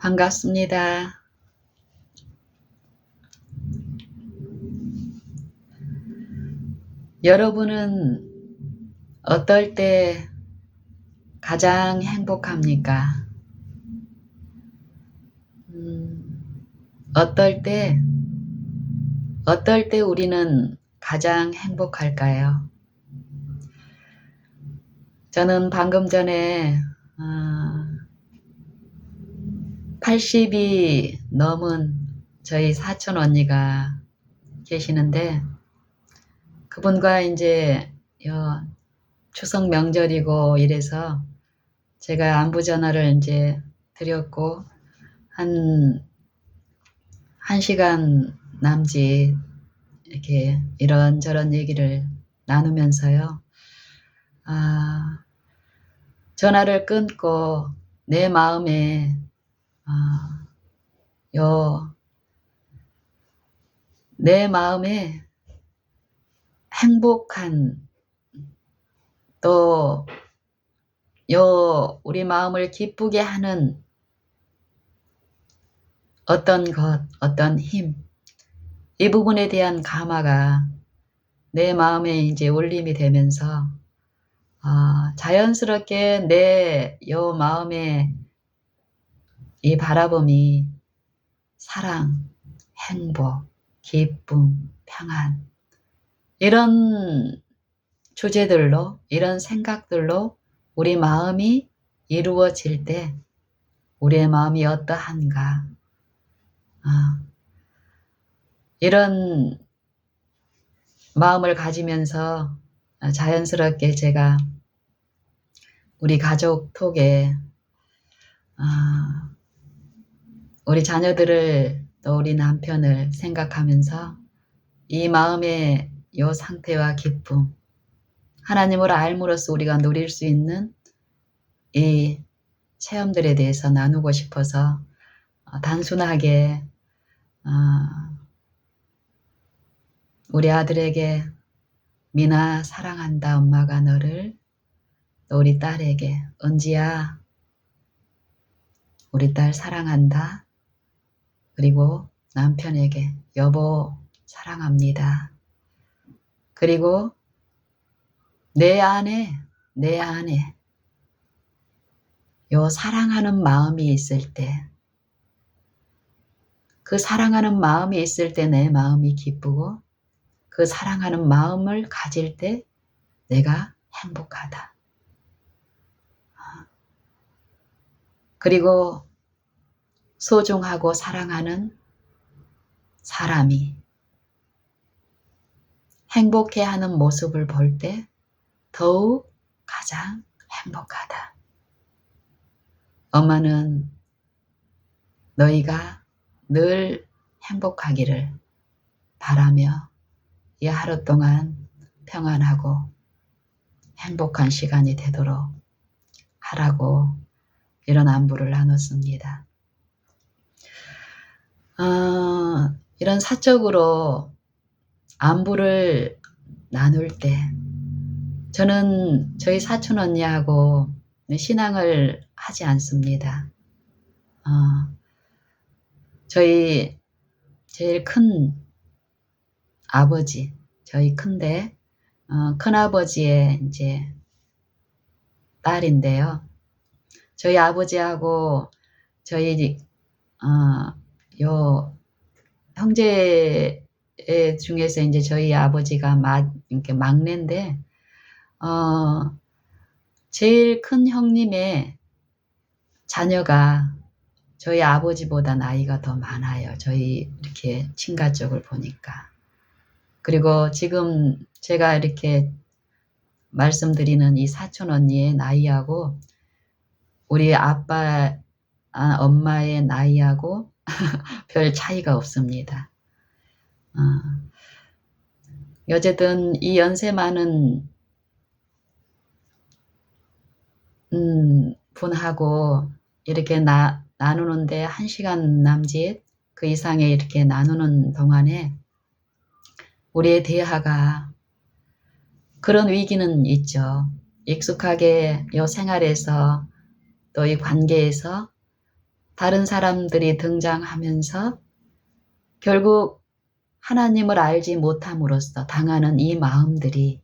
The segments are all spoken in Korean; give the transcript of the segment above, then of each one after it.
반갑습니다. 여러분은 어떨 때 가장 행복합니까? 어떨 때 우리는 가장 행복할까요? 저는 방금 전에 80이 넘은 저희 사촌 언니가 계시는데, 그분과 이제 추석 명절이고 이래서 제가 안부 전화를 이제 드렸고, 한 시간 남짓 이렇게 이런저런 얘기를 나누면서요. 전화를 끊고 내 마음에 내 마음에 행복한, 또 우리 마음을 기쁘게 하는 어떤 것, 어떤 힘, 이 부분에 대한 감화가 내 마음에 이제 울림이 되면서 자연스럽게 내 마음에 이 바라봄이 사랑, 행복, 기쁨, 평안, 이런 주제들로, 이런 생각들로 우리 마음이 이루어질 때 우리의 마음이 어떠한가, 이런 마음을 가지면서 자연스럽게 제가 우리 가족 톡에 우리 자녀들을, 또 우리 남편을 생각하면서 이 마음의 상태와 기쁨, 하나님을 알므로써 우리가 누릴 수 있는 이 체험들에 대해서 나누고 싶어서 단순하게 우리 아들에게 미나 사랑한다 엄마가 너를, 또 우리 딸에게 은지야 우리 딸 사랑한다, 그리고 남편에게 여보 사랑합니다, 그리고 내 안에 사랑하는 마음이 있을 때, 그 사랑하는 마음이 있을 때 내 마음이 기쁘고, 그 사랑하는 마음을 가질 때 내가 행복하다. 그리고 소중하고 사랑하는 사람이 행복해하는 모습을 볼 때 더욱 가장 행복하다. 엄마는 너희가 늘 행복하기를 바라며 이 하루 동안 평안하고 행복한 시간이 되도록 하라고 이런 안부를 나눴습니다. 이런 사적으로 안부를 나눌 때 저는 저희 사촌 언니하고 신앙을 하지 않습니다. 저희 제일 큰 아버지, 저희 큰데 큰아버지의 이제 딸인데요. 저희 아버지하고 저희 형제 중에서 이제 저희 아버지가 이렇게 막내인데, 제일 큰 형님의 자녀가 저희 아버지보다 나이가 더 많아요. 저희 이렇게 친가족을 보니까. 그리고 지금 제가 이렇게 말씀드리는 이 사촌 언니의 나이하고 우리 아빠, 엄마의 나이하고 별 차이가 없습니다. 어쨌든 이 연세 많은 분하고 이렇게 나누는데 1시간 남짓 그 이상에 이렇게 나누는 동안에 우리의 대화가, 그런 위기는 있죠. 익숙하게 이 생활에서 또 이 관계에서 다른 사람들이 등장하면서 결국 하나님을 알지 못함으로써 당하는 이 마음들이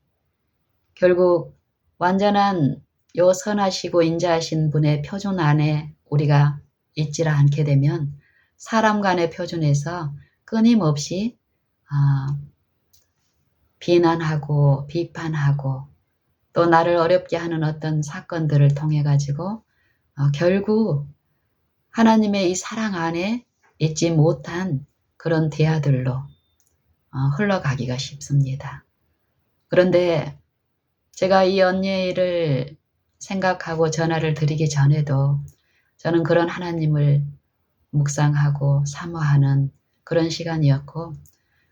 결국 완전한 요 선하시고 인자하신 분의 표준 안에 우리가 있지를 않게 되면 사람 간의 표준에서 끊임없이 비난하고 비판하고 또 나를 어렵게 하는 어떤 사건들을 통해 가지고 결국 하나님의 이 사랑 안에 있지 못한 그런 대화들로 흘러가기가 쉽습니다. 그런데 제가 이 언니의 일을 생각하고 전화를 드리기 전에도 저는 그런 하나님을 묵상하고 사모하는 그런 시간이었고,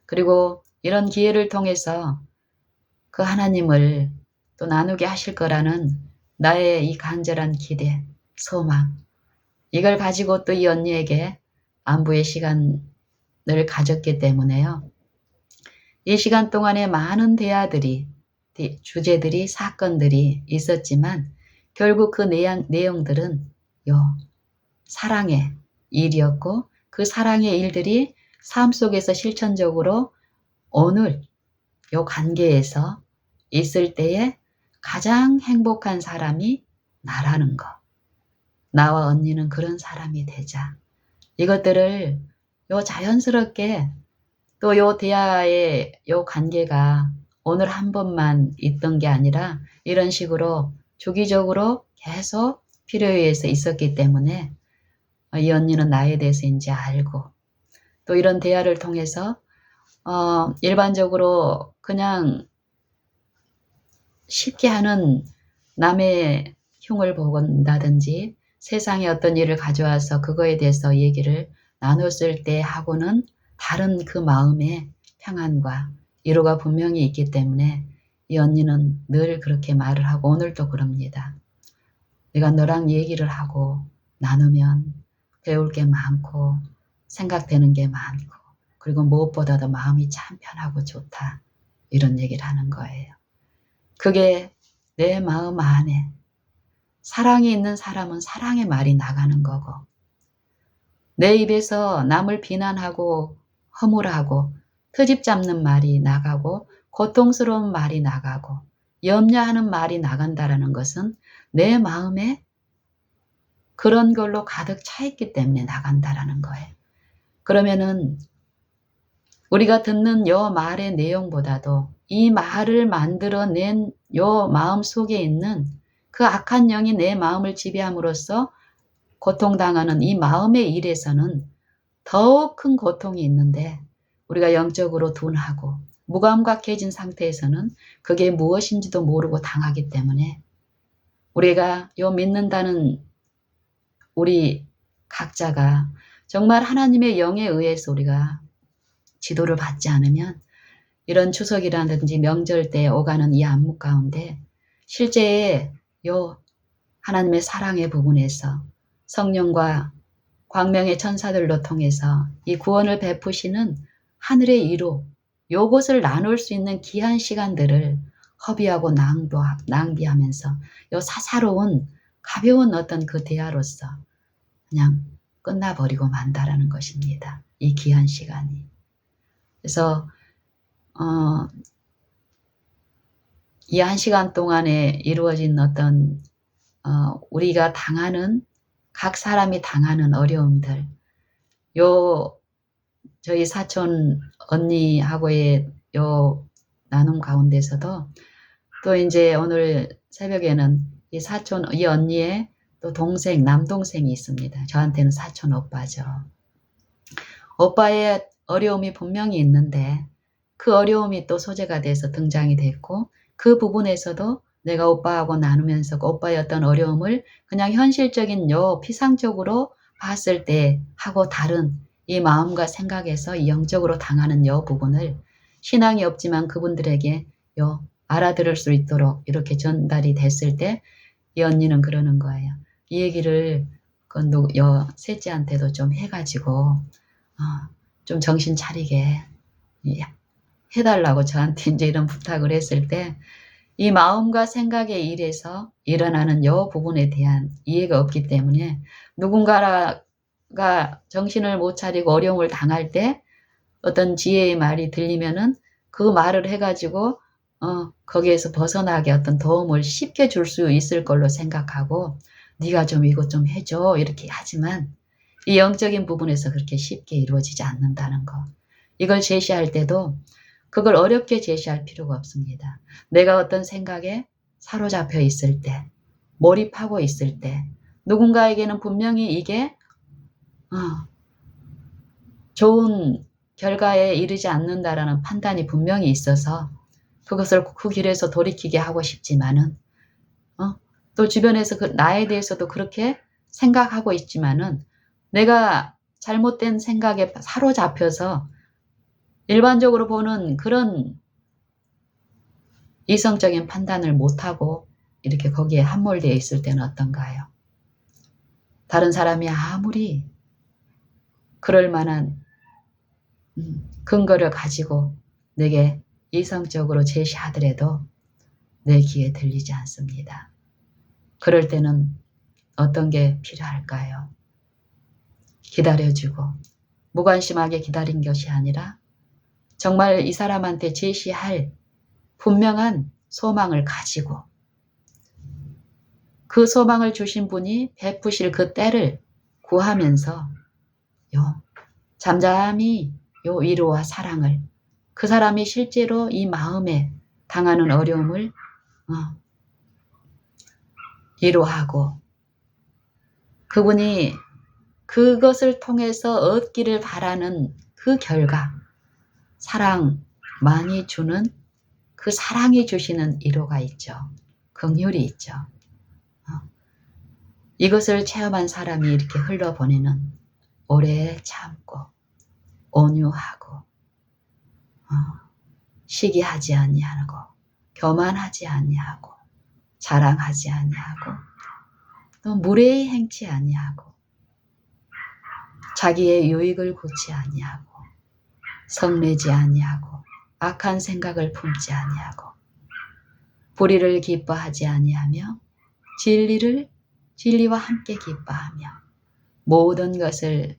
그리고 이런 기회를 통해서 그 하나님을 또 나누게 하실 거라는 나의 이 간절한 기대, 소망, 이걸 가지고 또 이 언니에게 안부의 시간을 가졌기 때문에요. 이 시간 동안에 많은 대화들이, 주제들이, 사건들이 있었지만 결국 그 내용들은 사랑의 일이었고 그 사랑의 일들이 삶 속에서 실천적으로 오늘 요 관계에서 있을 때에 가장 행복한 사람이 나라는 거. 나와 언니는 그런 사람이 되자. 이것들을 자연스럽게 또 요 대화의 요 관계가 오늘 한 번만 있던 게 아니라 이런 식으로 주기적으로 계속 필요에 의해서 있었기 때문에 이 언니는 나에 대해서 이제 알고 또 이런 대화를 통해서 일반적으로 그냥 쉽게 하는 남의 흉을 본다든지 세상에 어떤 일을 가져와서 그거에 대해서 얘기를 나눴을 때 하고는 다른 그 마음의 평안과 위로가 분명히 있기 때문에 이 언니는 늘 그렇게 말을 하고 오늘도 그럽니다. 내가 너랑 얘기를 하고 나누면 배울 게 많고 생각되는 게 많고 그리고 무엇보다도 마음이 참 편하고 좋다. 이런 얘기를 하는 거예요. 그게 내 마음 안에 사랑이 있는 사람은 사랑의 말이 나가는 거고 내 입에서 남을 비난하고 허물하고 트집 잡는 말이 나가고 고통스러운 말이 나가고 염려하는 말이 나간다라는 것은 내 마음에 그런 걸로 가득 차 있기 때문에 나간다라는 거예요. 그러면은 우리가 듣는 요 말의 내용보다도 이 말을 만들어낸 요 마음 속에 있는 그 악한 영이 내 마음을 지배함으로써 고통당하는 이 마음의 일에서는 더욱 큰 고통이 있는데 우리가 영적으로 둔하고 무감각해진 상태에서는 그게 무엇인지도 모르고 당하기 때문에 우리가 믿는다는 우리 각자가 정말 하나님의 영에 의해서 우리가 지도를 받지 않으면 이런 추석이라든지 명절 때 오가는 이 안목 가운데 실제 하나님의 사랑의 부분에서 성령과 광명의 천사들로 통해서 이 구원을 베푸시는 하늘의 이로 요것을 나눌 수 있는 귀한 시간들을 허비하고 낭비하면서 사사로운 가벼운 어떤 그 대화로서 그냥 끝나버리고 만다라는 것입니다. 이 귀한 시간이. 그래서 이 한 시간 동안에 이루어진 어떤 우리가 당하는 각 사람이 당하는 어려움들 저희 사촌 언니하고의 나눔 가운데서도 또 이제 오늘 새벽에는 이 언니의 또 남동생이 있습니다. 저한테는 사촌 오빠죠. 오빠의 어려움이 분명히 있는데 그 어려움이 또 소재가 돼서 등장이 됐고 그 부분에서도 내가 오빠하고 나누면서 오빠의 어떤 어려움을 그냥 현실적인 피상적으로 봤을 때 하고 다른 이 마음과 생각에서 이 영적으로 당하는 부분을 신앙이 없지만 그분들에게 알아들을 수 있도록 이렇게 전달이 됐을 때 이 언니는 그러는 거예요. 이 얘기를 셋째한테도 좀 해가지고 좀 정신 차리게 해달라고 저한테 이제 이런 부탁을 했을 때 이 마음과 생각의 일에서 일어나는 부분에 대한 이해가 없기 때문에 누군가가 내가 정신을 못 차리고 어려움을 당할 때 어떤 지혜의 말이 들리면은 그 말을 해가지고 거기에서 벗어나게 어떤 도움을 쉽게 줄 수 있을 걸로 생각하고 네가 좀 이것 좀 해줘 이렇게 하지만 이 영적인 부분에서 그렇게 쉽게 이루어지지 않는다는 거. 이걸 제시할 때도 그걸 어렵게 제시할 필요가 없습니다. 내가 어떤 생각에 사로잡혀 있을 때, 몰입하고 있을 때 누군가에게는 분명히 이게 좋은 결과에 이르지 않는다라는 판단이 분명히 있어서 그것을 그 길에서 돌이키게 하고 싶지만은 또 주변에서 나에 대해서도 그렇게 생각하고 있지만은 내가 잘못된 생각에 사로잡혀서 일반적으로 보는 그런 이성적인 판단을 못하고 이렇게 거기에 함몰되어 있을 때는 어떤가요? 다른 사람이 아무리 그럴 만한 근거를 가지고 내게 이성적으로 제시하더라도 내 귀에 들리지 않습니다. 그럴 때는 어떤 게 필요할까요? 기다려주고 무관심하게 기다린 것이 아니라 정말 이 사람한테 제시할 분명한 소망을 가지고 그 소망을 주신 분이 베푸실 그 때를 구하면서 잠잠히 위로와 사랑을 그 사람이 실제로 이 마음에 당하는 어려움을 위로하고 그분이 그것을 통해서 얻기를 바라는 그 결과 사랑만이 주는 그 사랑이 주시는 위로가 있죠. 긍휼이 있죠. 이것을 체험한 사람이 이렇게 흘러보내는 오래 참고 온유하고 시기하지 아니하고 교만하지 아니하고 자랑하지 아니하고 또 무례히 행치 아니하고 자기의 유익을 고치 아니하고 성내지 아니하고 악한 생각을 품지 아니하고 불의를 기뻐하지 아니하며 진리와 함께 기뻐하며 모든 것을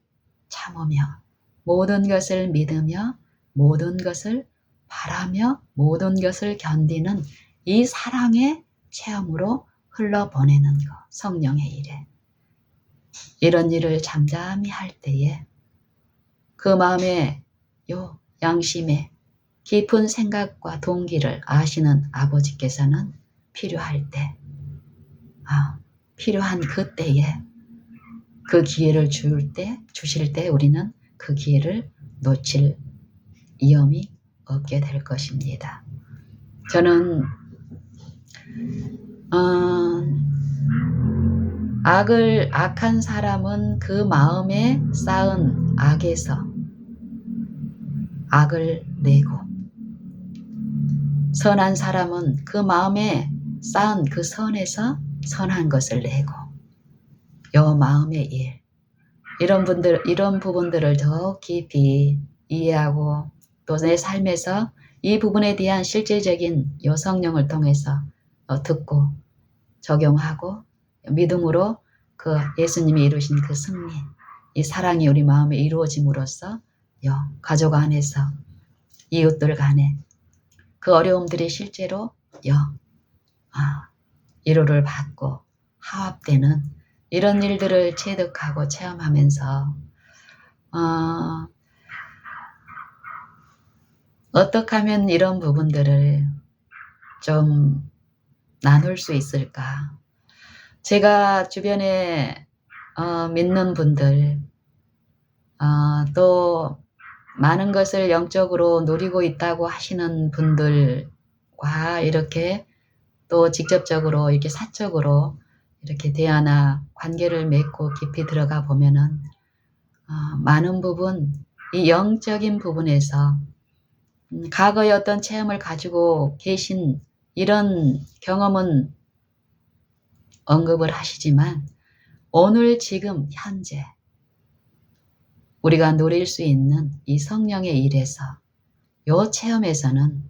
참으며 모든 것을 믿으며 모든 것을 바라며 모든 것을 견디는 이 사랑의 체험으로 흘러보내는 것, 성령의 일에. 이런 일을 잠잠히 할 때에 그 마음에 양심에 깊은 생각과 동기를 아시는 아버지께서는 필요할 때, 필요한 그때에 그 기회를 주실 때 우리는 그 기회를 놓칠 위험이 없게 될 것입니다. 저는 악한 사람은 그 마음에 쌓은 악에서 악을 내고 선한 사람은 그 마음에 쌓은 그 선에서 선한 것을 내고 마음의 일 이런 부분들을 더 깊이 이해하고 또 내 삶에서 이 부분에 대한 실제적인 성령을 통해서 듣고 적용하고 믿음으로 그 예수님이 이루신 그 승리 이 사랑이 우리 마음에 이루어짐으로써 가족 안에서 이웃들 간에 그 어려움들이 실제로 위로를 받고 화합되는 이런 일들을 체득하고 체험하면서 어떻게 하면 이런 부분들을 좀 나눌 수 있을까? 제가 주변에 믿는 분들 또 많은 것을 영적으로 누리고 있다고 하시는 분들과 이렇게 또 직접적으로 이렇게 사적으로 이렇게 대화나 관계를 맺고 깊이 들어가 보면은 많은 부분 이 영적인 부분에서 과거의 어떤 체험을 가지고 계신 이런 경험은 언급을 하시지만 오늘 지금 현재 우리가 누릴 수 있는 이 성령의 일에서 요 체험에서는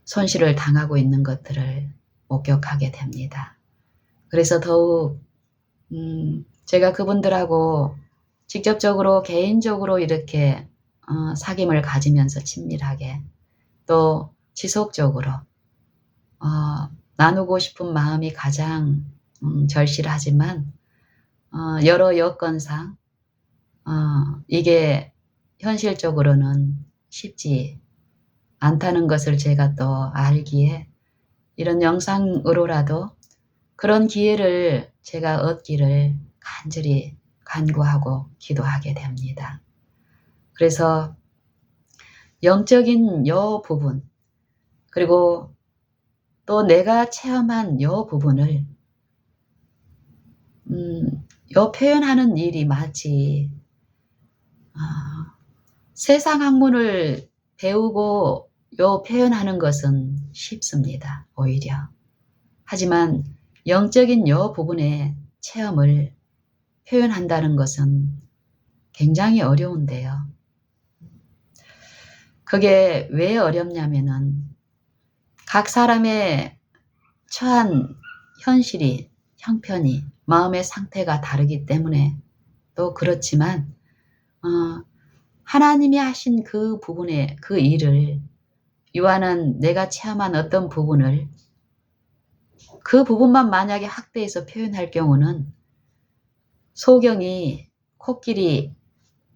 손실을 당하고 있는 것들을 목격하게 됩니다. 그래서 더욱 제가 그분들하고 직접적으로 개인적으로 이렇게 사귐을 가지면서 친밀하게 또 지속적으로 나누고 싶은 마음이 가장 절실하지만 여러 여건상 이게 현실적으로는 쉽지 않다는 것을 제가 또 알기에 이런 영상으로라도 그런 기회를 제가 얻기를 간절히 간구하고 기도하게 됩니다. 그래서 영적인 여 부분 그리고 또 내가 체험한 여 부분을 요 표현하는 일이 마치 세상 학문을 배우고 요 표현하는 것은 쉽습니다. 오히려. 하지만 영적인 요 부분의 체험을 표현한다는 것은 굉장히 어려운데요. 그게 왜 어렵냐면은 각 사람의 처한 현실이, 형편이, 마음의 상태가 다르기 때문에 또 그렇지만 하나님이 하신 그 부분의 그 일을 요한은 내가 체험한 어떤 부분을 그 부분만 만약에 확대해서 표현할 경우는 소경이 코끼리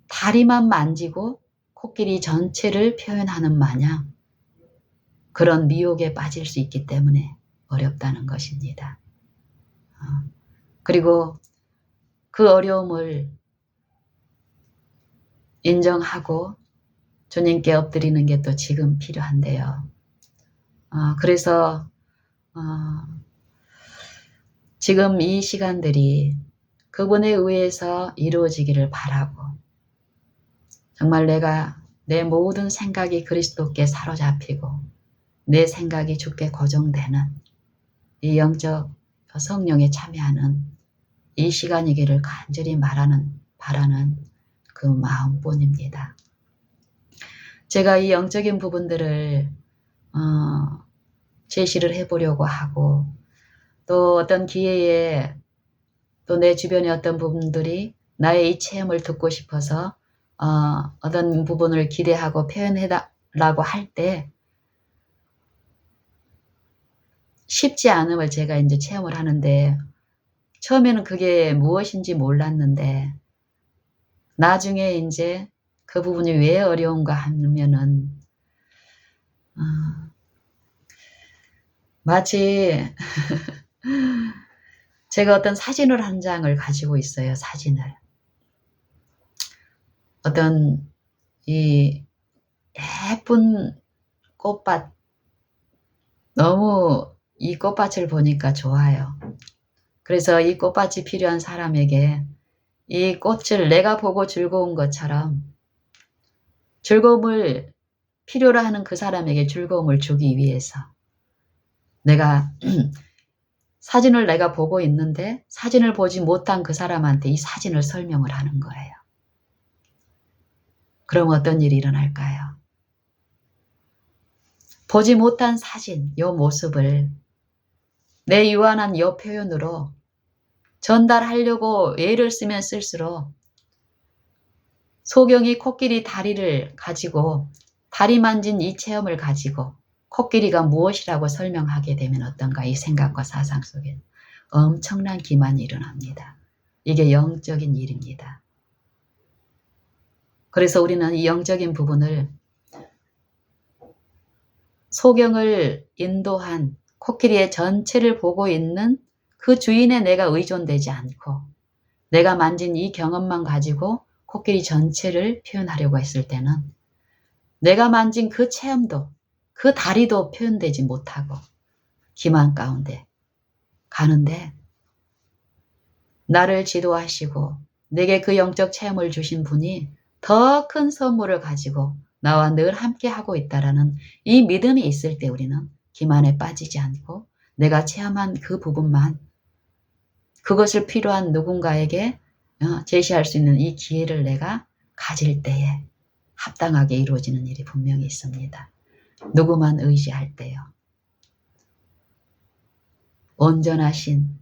다리만 만지고 코끼리 전체를 표현하는 마냥 그런 미혹에 빠질 수 있기 때문에 어렵다는 것입니다. 그리고 그 어려움을 인정하고 주님께 엎드리는 게 또 지금 필요한데요. 그래서 지금 이 시간들이 그분에 의해서 이루어지기를 바라고 정말 내가 내 모든 생각이 그리스도께 사로잡히고 내 생각이 주께 고정되는 이 영적 성령에 참여하는 이 시간이기를 간절히 바라는 그 마음뿐입니다. 제가 이 영적인 부분들을 제시를 해보려고 하고 또 어떤 기회에 또 내 주변의 어떤 부분들이 나의 이 체험을 듣고 싶어서 어떤 부분을 기대하고 표현해달라고 할 때 쉽지 않음을 제가 이제 체험을 하는데 처음에는 그게 무엇인지 몰랐는데 나중에 이제 그 부분이 왜 어려운가 하면은 마치 제가 어떤 사진을 한 장을 가지고 있어요. 사진을. 어떤 이 예쁜 꽃밭 너무 이 꽃밭을 보니까 좋아요. 그래서 이 꽃밭이 필요한 사람에게 이 꽃을 내가 보고 즐거운 것처럼 즐거움을 필요로 하는 그 사람에게 즐거움을 주기 위해서 내가 사진을 내가 보고 있는데 사진을 보지 못한 그 사람한테 이 사진을 설명을 하는 거예요. 그럼 어떤 일이 일어날까요? 보지 못한 사진, 요 모습을 내 유한한 요 표현으로 전달하려고 애를 쓰면 쓸수록 소경이 코끼리 다리를 가지고 다리 만진 이 체험을 가지고 코끼리가 무엇이라고 설명하게 되면 어떤가 이 생각과 사상 속에 엄청난 기만이 일어납니다. 이게 영적인 일입니다. 그래서 우리는 이 영적인 부분을 소경을 인도한 코끼리의 전체를 보고 있는 그 주인에 내가 의존되지 않고 내가 만진 이 경험만 가지고 코끼리 전체를 표현하려고 했을 때는 내가 만진 그 체험도 그 다리도 표현되지 못하고 기만 가운데 가는데 나를 지도하시고 내게 그 영적 체험을 주신 분이 더 큰 선물을 가지고 나와 늘 함께 하고 있다라는 이 믿음이 있을 때 우리는 기만에 빠지지 않고 내가 체험한 그 부분만 그것을 필요한 누군가에게 제시할 수 있는 이 기회를 내가 가질 때에 합당하게 이루어지는 일이 분명히 있습니다. 누구만 의지할 때요. 온전하신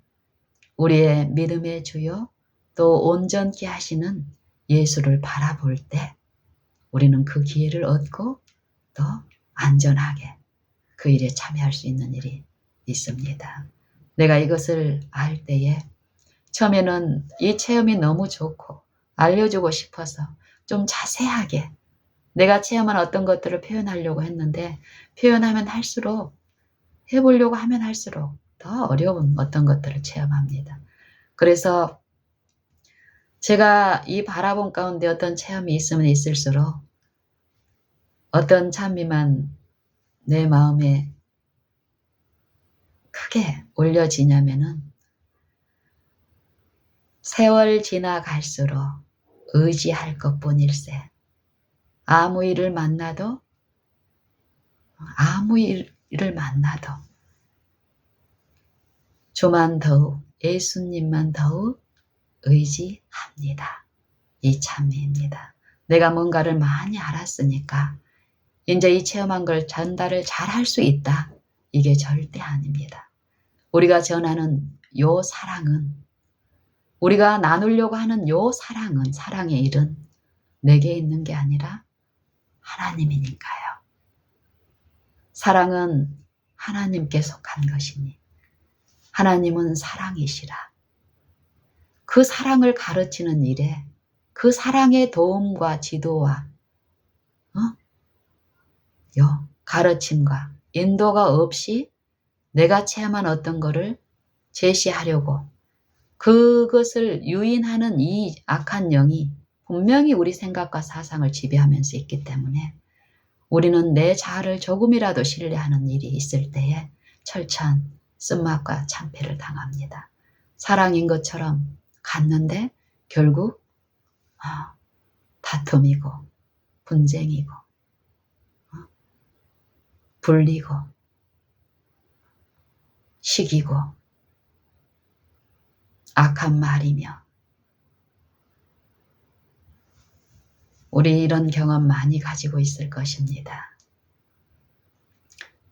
우리의 믿음의 주요 또 온전케 하시는 예수를 바라볼 때 우리는 그 기회를 얻고 또 안전하게 그 일에 참여할 수 있는 일이 있습니다. 내가 이것을 알 때에 처음에는 이 체험이 너무 좋고 알려주고 싶어서 좀 자세하게 내가 체험한 어떤 것들을 표현하려고 했는데 표현하면 할수록 해보려고 하면 할수록 더 어려운 어떤 것들을 체험합니다. 그래서 제가 이 바라본 가운데 어떤 체험이 있으면 있을수록 어떤 찬미만 내 마음에 크게 올려지냐면은 세월 지나갈수록 의지할 것뿐일세. 아무 일을 만나도 주만 더욱 예수님만 더욱 의지합니다. 이 찬미입니다. 내가 뭔가를 많이 알았으니까 이제 이 체험한 걸 전달을 잘 할 수 있다. 이게 절대 아닙니다. 우리가 전하는 요 사랑은 우리가 나누려고 하는 요 사랑은 사랑의 일은 내게 있는 게 아니라 하나님이니까요. 사랑은 하나님께 속한 것이니 하나님은 사랑이시라. 그 사랑을 가르치는 일에 그 사랑의 도움과 지도와 가르침과 인도가 없이 내가 체험한 어떤 거를 제시하려고 그것을 유인하는 이 악한 영이 분명히 우리 생각과 사상을 지배하면서 있기 때문에 우리는 내 자아를 조금이라도 신뢰하는 일이 있을 때에 철저한 쓴맛과 참패를 당합니다. 사랑인 것처럼 갔는데 결국 다툼이고 분쟁이고 불리고 시기고 악한 말이며 우리 이런 경험 많이 가지고 있을 것입니다.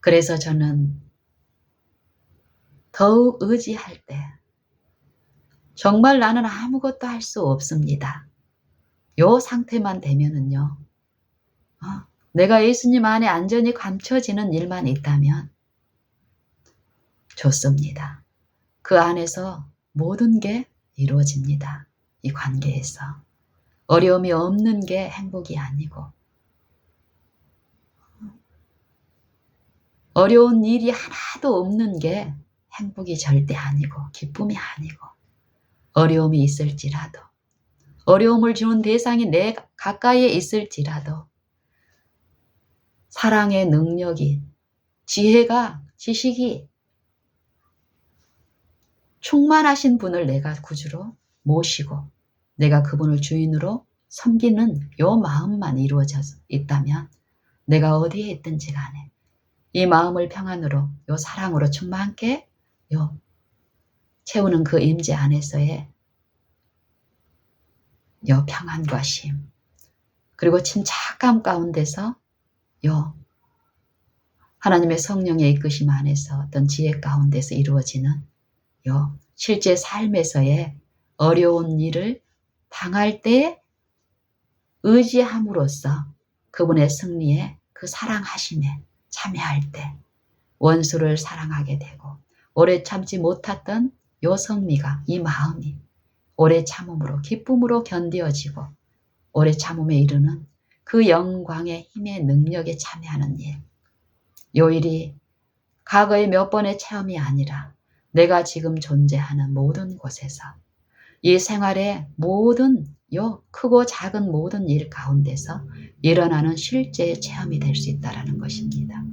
그래서 저는 더욱 의지할 때 정말 나는 아무것도 할 수 없습니다. 요 상태만 되면은요. 내가 예수님 안에 안전히 감춰지는 일만 있다면 좋습니다. 그 안에서 모든 게 이루어집니다. 이 관계에서. 어려움이 없는 게 행복이 아니고 어려운 일이 하나도 없는 게 행복이 절대 아니고 기쁨이 아니고 어려움이 있을지라도 어려움을 주는 대상이 내 가까이에 있을지라도 사랑의 능력이 지혜가 지식이 충만하신 분을 내가 구주로 모시고 내가 그분을 주인으로 섬기는 요 마음만 이루어져 있다면 내가 어디에 있든지 간에 이 마음을 평안으로 요 사랑으로 충만케 요 채우는 그 임재 안에서의 요 평안과 쉼 그리고 침착감 가운데서 요 하나님의 성령의 이끄심 안에서 어떤 지혜 가운데서 이루어지는 요 실제 삶에서의 어려운 일을 당할 때 의지함으로써 그분의 승리에 그 사랑하심에 참여할 때 원수를 사랑하게 되고 오래 참지 못했던 요 성미가 이 마음이 오래 참음으로 기쁨으로 견디어지고 오래 참음에 이르는 그 영광의 힘의 능력에 참여하는 일. 요 일이 과거의 몇 번의 체험이 아니라 내가 지금 존재하는 모든 곳에서 이 생활의 모든 요 크고 작은 모든 일 가운데서 일어나는 실제의 체험이 될 수 있다는 것입니다.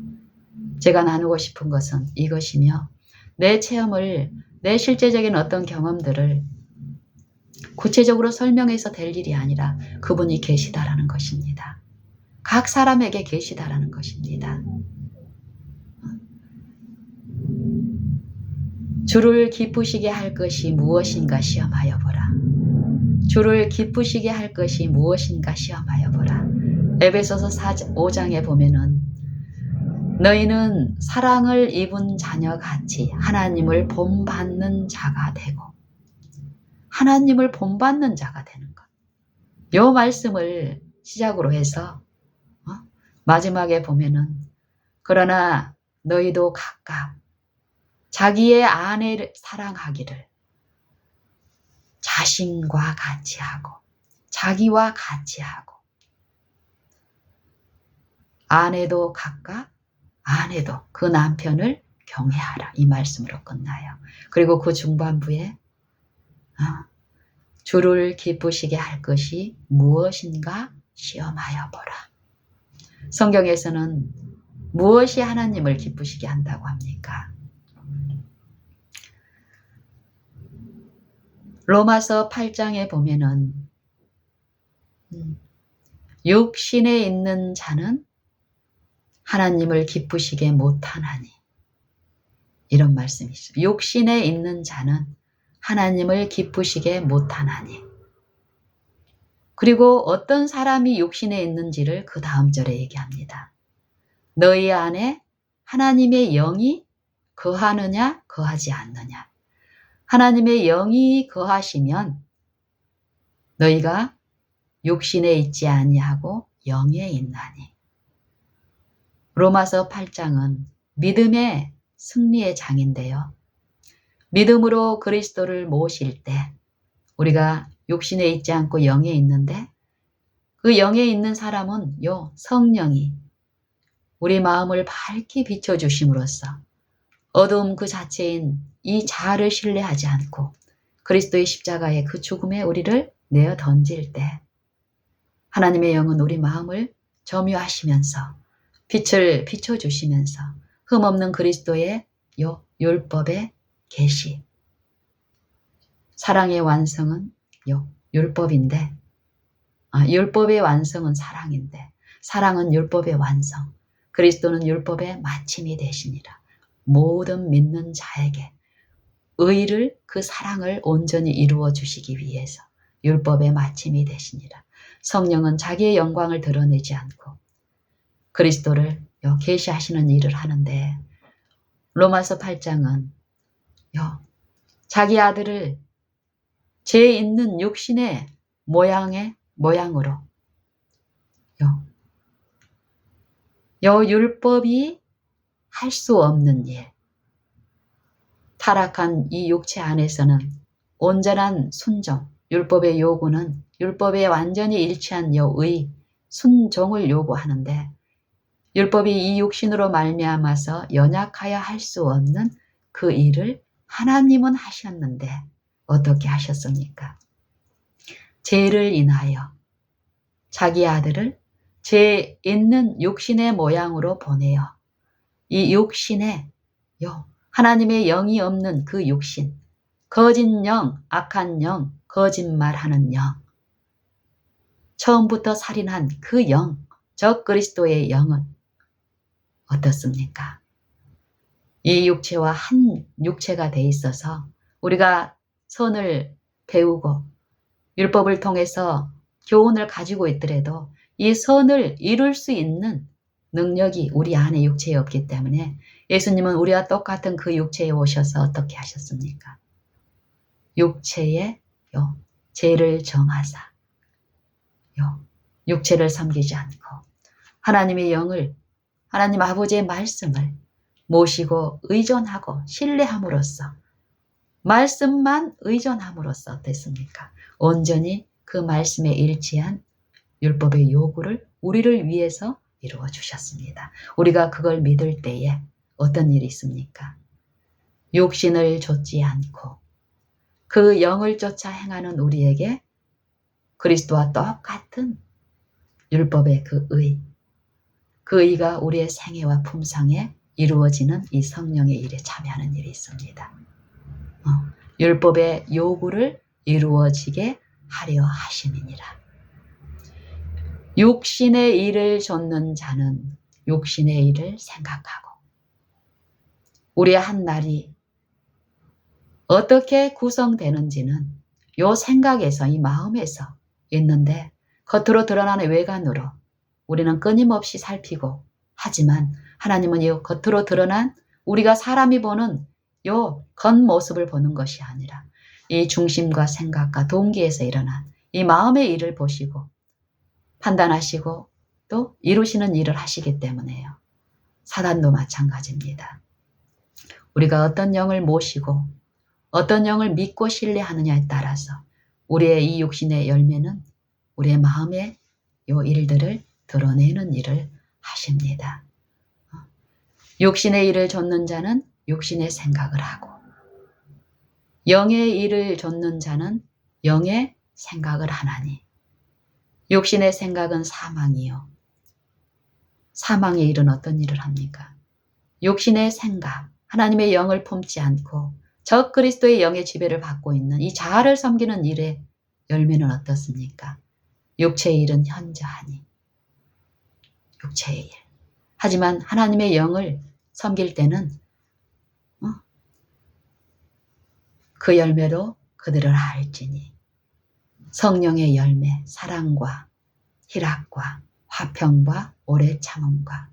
제가 나누고 싶은 것은 이것이며 내 체험을 내 실제적인 어떤 경험들을 구체적으로 설명해서 될 일이 아니라 그분이 계시다라는 것입니다. 각 사람에게 계시다라는 것입니다. 주를 기쁘시게 할 것이 무엇인가 시험하여 보라. 주를 기쁘시게 할 것이 무엇인가 시험하여 보라. 에베소서 5장에 보면은 너희는 사랑을 입은 자녀같이 하나님을 본받는 자가 되고 하나님을 본받는 자가 되는 것. 요 말씀을 시작으로 해서 마지막에 보면은 그러나 너희도 각각 자기의 아내를 사랑하기를 자신과 같이 하고 자기와 같이 하고 아내도 각각 아내도 그 남편을 경외하라 이 말씀으로 끝나요. 그리고 그 중반부에 주를 기쁘시게 할 것이 무엇인가 시험하여 보라. 성경에서는 무엇이 하나님을 기쁘시게 한다고 합니까? 로마서 8장에 보면은 육신에 있는 자는 하나님을 기쁘시게 못하나니 이런 말씀이 있어요. 육신에 있는 자는 하나님을 기쁘시게 못하나니. 그리고 어떤 사람이 육신에 있는지를 그 다음 절에 얘기합니다. 너희 안에 하나님의 영이 거하느냐 거하지 않느냐. 하나님의 영이 거하시면 너희가 육신에 있지 아니하고 영에 있나니. 로마서 8장은 믿음의 승리의 장인데요. 믿음으로 그리스도를 모실 때 우리가 육신에 있지 않고 영에 있는데 그 영에 있는 사람은 요 성령이 우리 마음을 밝게 비춰주심으로써 어두움 그 자체인 이 자아를 신뢰하지 않고 그리스도의 십자가의 그 죽음에 우리를 내어 던질 때 하나님의 영은 우리 마음을 점유하시면서 빛을 비춰주시면서 흠없는 그리스도의 요 율법의 계시 사랑의 완성은 요 율법인데 율법의 완성은 사랑인데 사랑은 율법의 완성 그리스도는 율법의 마침이 되시니라. 모든 믿는 자에게 의를 그 사랑을 온전히 이루어 주시기 위해서 율법의 마침이 되시니라. 성령은 자기의 영광을 드러내지 않고 그리스도를 계시하시는 일을 하는데 로마서 8장은 자기 아들을 죄 있는 육신의 모양으로 율법이 할 수 없는 일 타락한 이 육체 안에서는 온전한 순종 율법의 요구는 율법에 완전히 일치한 의 순종을 요구하는데 율법이 이 육신으로 말미암아서 연약하여 할 수 없는 그 일을 하나님은 하셨는데 어떻게 하셨습니까? 죄를 인하여 자기 아들을 죄 있는 육신의 모양으로 보내어 이 육신에 하나님의 영이 없는 그 육신 거짓 영, 악한 영, 거짓말하는 영 처음부터 살인한 그 영, 적 그리스도의 영은 어떻습니까? 이 육체와 한 육체가 돼 있어서 우리가 선을 배우고 율법을 통해서 교훈을 가지고 있더라도 이 선을 이룰 수 있는 능력이 우리 안에 육체에 없기 때문에 예수님은 우리와 똑같은 그 육체에 오셔서 어떻게 하셨습니까? 육체에 죄를 정하사 육체를 섬기지 않고 하나님의 영을 하나님 아버지의 말씀을 모시고 의존하고 신뢰함으로써 말씀만 의존함으로써 어땠습니까? 온전히 그 말씀에 일치한 율법의 요구를 우리를 위해서 이루어 주셨습니다. 우리가 그걸 믿을 때에 어떤 일이 있습니까? 육신을 좇지 않고 그 영을 쫓아 행하는 우리에게 그리스도와 똑같은 율법의 그 의가 우리의 생애와 품상에 이루어지는 이 성령의 일에 참여하는 일이 있습니다. 율법의 요구를 이루어지게 하려 하심이니라. 육신의 일을 좇는 자는 육신의 일을 생각하고 우리의 한 날이 어떻게 구성되는지는 요 생각에서 이 마음에서 있는데 겉으로 드러나는 외관으로 우리는 끊임없이 살피고 하지만 하나님은 이 겉으로 드러난 우리가 사람이 보는 요 겉모습을 보는 것이 아니라 이 중심과 생각과 동기에서 일어난 이 마음의 일을 보시고 판단하시고 또 이루시는 일을 하시기 때문에요. 사단도 마찬가지입니다. 우리가 어떤 영을 모시고 어떤 영을 믿고 신뢰하느냐에 따라서 우리의 이 육신의 열매는 우리의 마음의 요 일들을 드러내는 일을 하십니다. 육신의 일을 좇는 자는 육신의 생각을 하고 영의 일을 좇는 자는 영의 생각을 하나니 육신의 생각은 사망이요. 사망의 일은 어떤 일을 합니까? 육신의 생각, 하나님의 영을 품지 않고 적 그리스도의 영의 지배를 받고 있는 이 자아를 섬기는 일의 열매는 어떻습니까? 육체의 일은 현저하니 육체의 일. 하지만 하나님의 영을 섬길 때는 그 열매로 그들을 알지니 성령의 열매, 사랑과 희락과 화평과 오래 참음과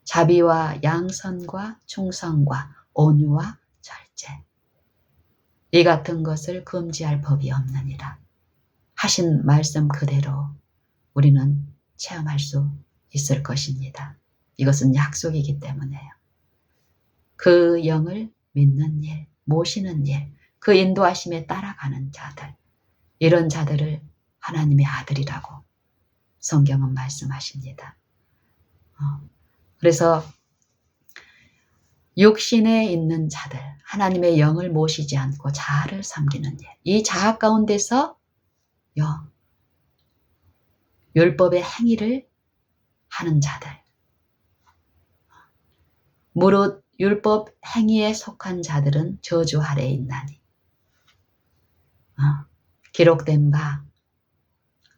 자비와 양선과 충성과 온유와 절제. 이 같은 것을 금지할 법이 없느니라. 하신 말씀 그대로 우리는 체험할 수 있을 것입니다. 이것은 약속이기 때문에요. 그 영을 믿는 일, 모시는 일, 그 인도하심에 따라가는 자들, 이런 자들을 하나님의 아들이라고 성경은 말씀하십니다. 그래서 육신에 있는 자들, 하나님의 영을 모시지 않고 자아를 섬기는 일, 이 자아 가운데서 율법의 행위를 하는 자들, 무릇 율법 행위에 속한 자들은 저주 아래에 있나니 기록된 바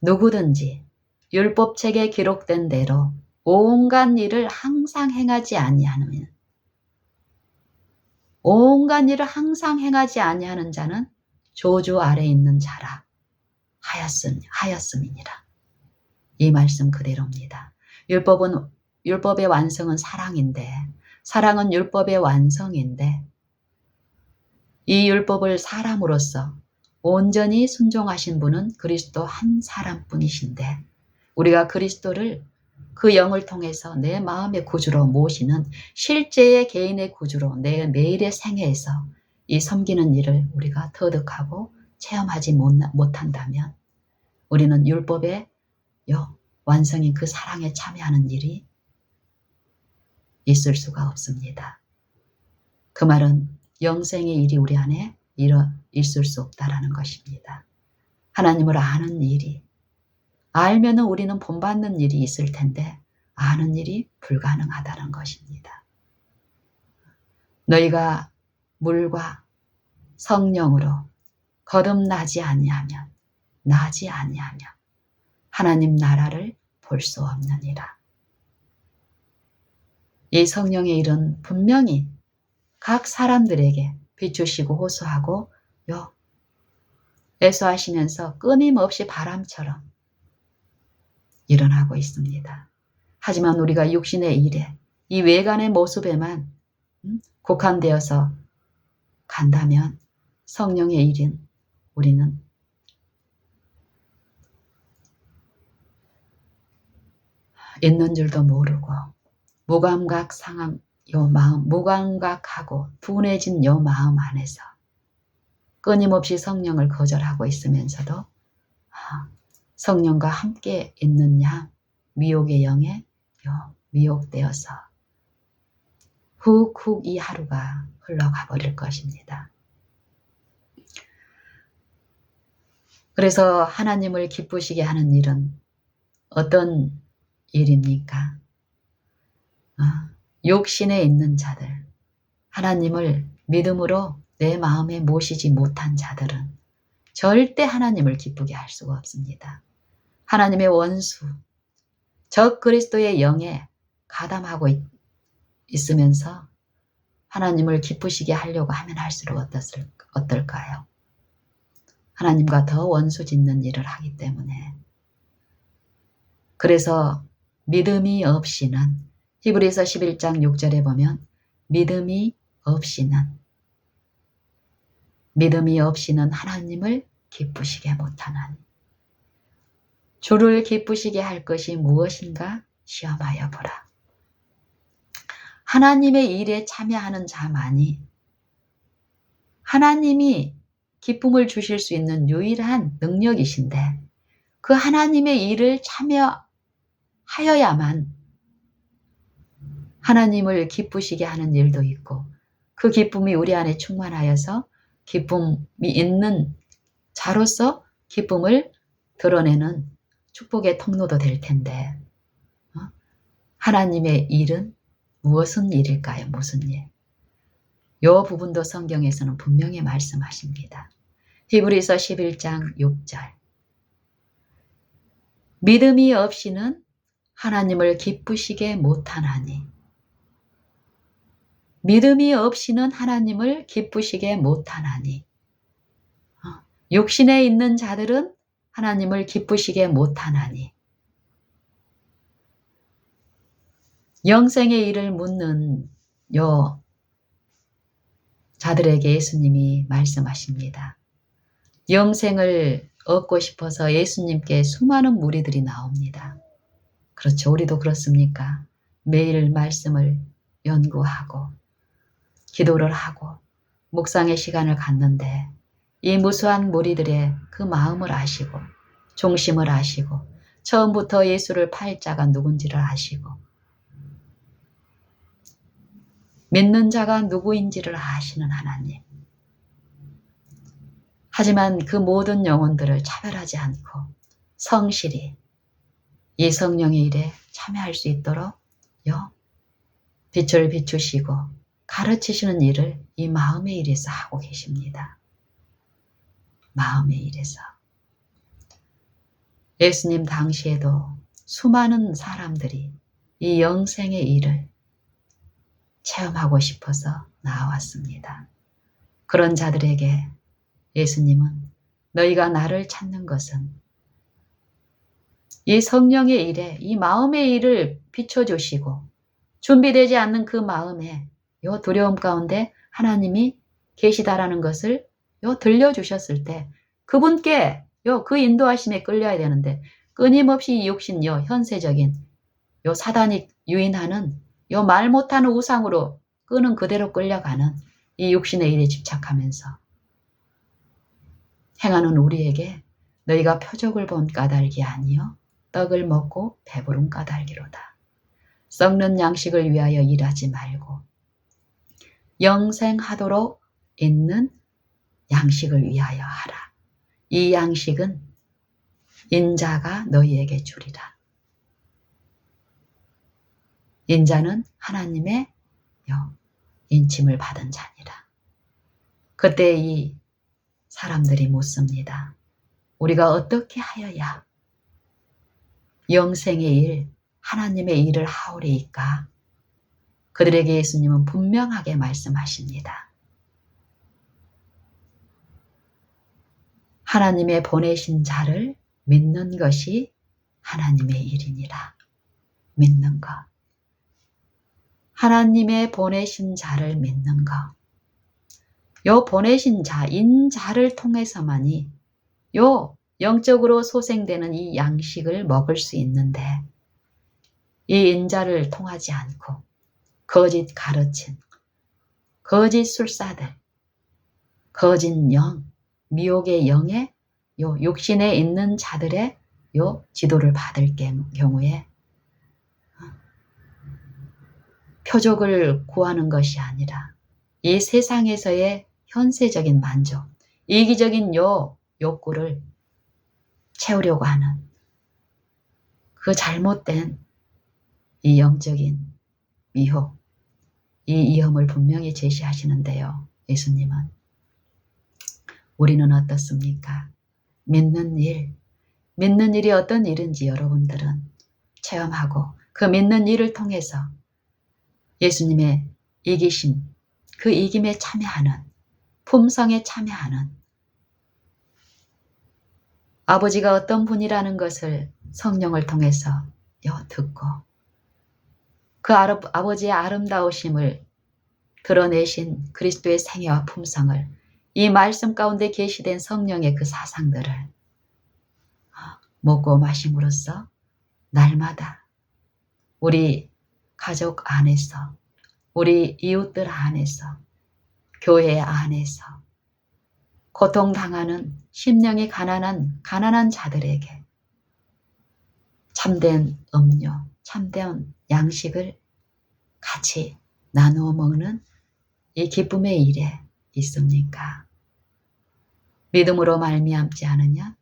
누구든지 율법책에 기록된 대로 온갖 일을 항상 행하지 아니하는 온갖 일을 항상 행하지 아니하는 자는 저주 아래에 있는 자라 하였음이니라. 이 말씀 그대로입니다. 율법의 완성은 사랑인데 사랑은 율법의 완성인데 이 율법을 사람으로서 온전히 순종하신 분은 그리스도 한 사람뿐이신데 우리가 그리스도를 그 영을 통해서 내 마음의 구주로 모시는 실제의 개인의 구주로 내 매일의 생애에서 이 섬기는 일을 우리가 터득하고 체험하지 못한다면 우리는 율법의 완성인 그 사랑에 참여하는 일이 있을 수가 없습니다. 그 말은 영생의 일이 우리 안에 있을 수 없다라는 것입니다. 하나님을 아는 일이 알면은 우리는 본받는 일이 있을 텐데 아는 일이 불가능하다는 것입니다. 너희가 물과 성령으로 거듭나지 아니하면 하나님 나라를 볼 수 없느니라. 이 성령의 일은 분명히 각 사람들에게 비추시고 호소하고 애소하시면서 끊임없이 바람처럼 일어나고 있습니다. 하지만 우리가 육신의 일에 이 외관의 모습에만 국한되어서 간다면 성령의 일인 우리는 있는 줄도 모르고 무감각 상황 무감각하고 둔해진 마음 안에서 끊임없이 성령을 거절하고 있으면서도 성령과 함께 있느냐 미혹의 영에 미혹되어서 훅훅 이 하루가 흘러가 버릴 것입니다. 그래서 하나님을 기쁘시게 하는 일은 어떤 일입니까? 욕심에 있는 자들, 하나님을 믿음으로 내 마음에 모시지 못한 자들은 절대 하나님을 기쁘게 할 수가 없습니다. 하나님의 원수, 적 그리스도의 영에 가담하고 있으면서 하나님을 기쁘시게 하려고 하면 할수록 어떨까요? 하나님과 더 원수 짓는 일을 하기 때문에. 그래서 믿음이 없이는 히브리서 11장 6절에 보면 믿음이 없이는 믿음이 없이는 하나님을 기쁘시게 못하나니. 주를 기쁘시게 할 것이 무엇인가 시험하여 보라. 하나님의 일에 참여하는 자만이 하나님이 기쁨을 주실 수 있는 유일한 능력이신데 그 하나님의 일을 참여하여야만 하나님을 기쁘시게 하는 일도 있고 그 기쁨이 우리 안에 충만하여서 기쁨이 있는 자로서 기쁨을 드러내는 축복의 통로도 될 텐데 하나님의 일은 무슨 일일까요? 무슨 일? 요 부분도 성경에서는 분명히 말씀하십니다. 히브리서 11장 6절. 믿음이 없이는 하나님을 기쁘시게 못하나니. 믿음이 없이는 하나님을 기쁘시게 못하나니. 육신에 있는 자들은 하나님을 기쁘시게 못하나니. 영생의 일을 묻는 요 자들에게 예수님이 말씀하십니다. 영생을 얻고 싶어서 예수님께 수많은 무리들이 나옵니다. 그렇죠. 우리도 그렇습니까? 매일 말씀을 연구하고 기도를 하고 묵상의 시간을 갖는데 이 무수한 무리들의 그 마음을 아시고 중심을 아시고 처음부터 예수를 팔 자가 누군지를 아시고 믿는 자가 누구인지를 아시는 하나님. 하지만 그 모든 영혼들을 차별하지 않고 성실히 이 성령의 일에 참여할 수 있도록 빛을 비추시고 가르치시는 일을 이 마음의 일에서 하고 계십니다. 마음의 일에서. 예수님 당시에도 수많은 사람들이 이 영생의 일을 체험하고 싶어서 나왔습니다. 그런 자들에게 예수님은 너희가 나를 찾는 것은 이 성령의 일에 이 마음의 일을 비춰주시고 준비되지 않는 그 마음에 요 두려움 가운데 하나님이 계시다라는 것을 들려주셨을 때 그분께 그 인도하심에 끌려야 되는데 끊임없이 육신 현세적인 사단이 유인하는 말 못하는 우상으로 끄는 그대로 끌려가는 이 육신의 일에 집착하면서 행하는 우리에게 너희가 표적을 본 까닭이 아니요 떡을 먹고 배부른 까닭이로다. 썩는 양식을 위하여 일하지 말고 영생하도록 있는 양식을 위하여 하라. 이 양식은 인자가 너희에게 주리라. 인자는 하나님의 인침을 받은 자니라. 그때 이 사람들이 묻습니다. 우리가 어떻게 하여야 영생의 일, 하나님의 일을 하오리이까? 그들에게 예수님은 분명하게 말씀하십니다. 하나님의 보내신 자를 믿는 것이 하나님의 일이니라. 믿는 것. 하나님의 보내신 자를 믿는 것. 요 보내신 자, 인자를 통해서만이 영적으로 소생되는 이 양식을 먹을 수 있는데 이 인자를 통하지 않고 거짓 가르친, 거짓 술사들, 거짓 영, 미혹의 영에 육신에 있는 자들의 지도를 받을 경우에 표적을 구하는 것이 아니라 이 세상에서의 현세적인 만족, 이기적인 욕구를 채우려고 하는 그 잘못된 이 영적인 미혹, 이 위험을 분명히 제시하시는데요. 예수님은 우리는 어떻습니까? 믿는 일이 어떤 일인지 여러분들은 체험하고 그 믿는 일을 통해서 예수님의 이기심, 그 이김에 참여하는, 품성에 참여하는 아버지가 어떤 분이라는 것을 성령을 통해서 듣고 그 아버지의 아름다우심을 드러내신 그리스도의 생애와 품성을 이 말씀 가운데 계시된 성령의 그 사상들을 먹고 마심으로써 날마다 우리 가족 안에서, 우리 이웃들 안에서, 교회 안에서 고통당하는 심령이 가난한 자들에게 참된 음료, 참된 양식을 같이 나누어 먹는 이 기쁨의 일에 있습니까? 믿음으로 말미암지 않으냐?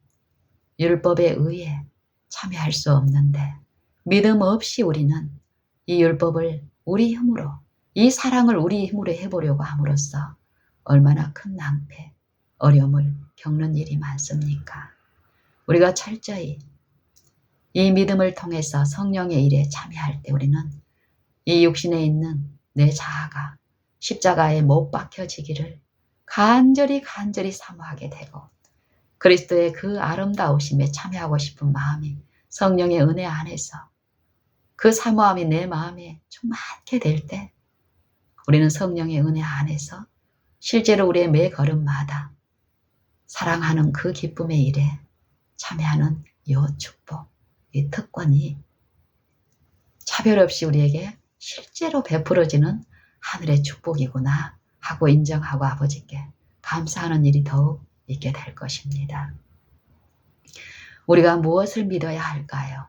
율법에 의해 참여할 수 없는데 믿음 없이 우리는 이 율법을 우리 힘으로, 이 사랑을 우리 힘으로 해보려고 함으로써 얼마나 큰 낭패, 어려움을 겪는 일이 많습니까? 우리가 철저히 이 믿음을 통해서 성령의 일에 참여할 때 우리는 이 육신에 있는 내 자아가 십자가에 못 박혀지기를 간절히 사모하게 되고 그리스도의 그 아름다우심에 참여하고 싶은 마음이 성령의 은혜 안에서 그 사모함이 내 마음에 충만하게 될 때 우리는 성령의 은혜 안에서 실제로 우리의 매 걸음마다 사랑하는 그 기쁨의 일에 참여하는 이 축복, 이 특권이 차별 없이 우리에게 실제로 베풀어지는 하늘의 축복이구나 하고 인정하고 아버지께 감사하는 일이 더욱 있게 될 것입니다. 우리가 무엇을 믿어야 할까요?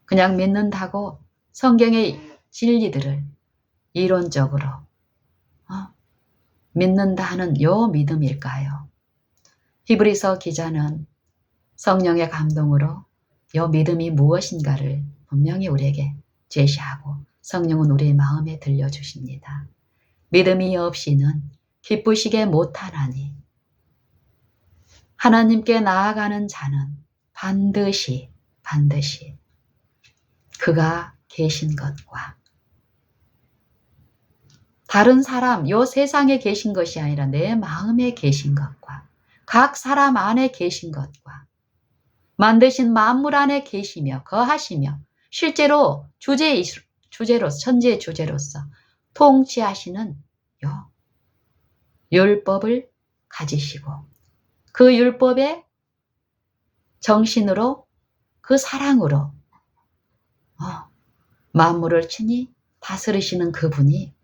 그냥 믿는다고 성경의 진리들을 이론적으로 믿는다 하는 요 믿음일까요? 히브리서 기자는 성령의 감동으로 요 믿음이 무엇인가를 분명히 우리에게 제시하고 성령은 우리의 마음에 들려주십니다. 믿음이 없이는 기쁘시게 못하나니 하나님께 나아가는 자는 반드시 그가 계신 것과 다른 사람, 요 세상에 계신 것이 아니라 내 마음에 계신 것과 각 사람 안에 계신 것과 만드신 만물 안에 계시며 거하시며 실제로 주제로서 천지의 주제로서 통치하시는 요 율법을 가지시고 그 율법의 정신으로 그 사랑으로 만물을 친히 다스리시는 그분이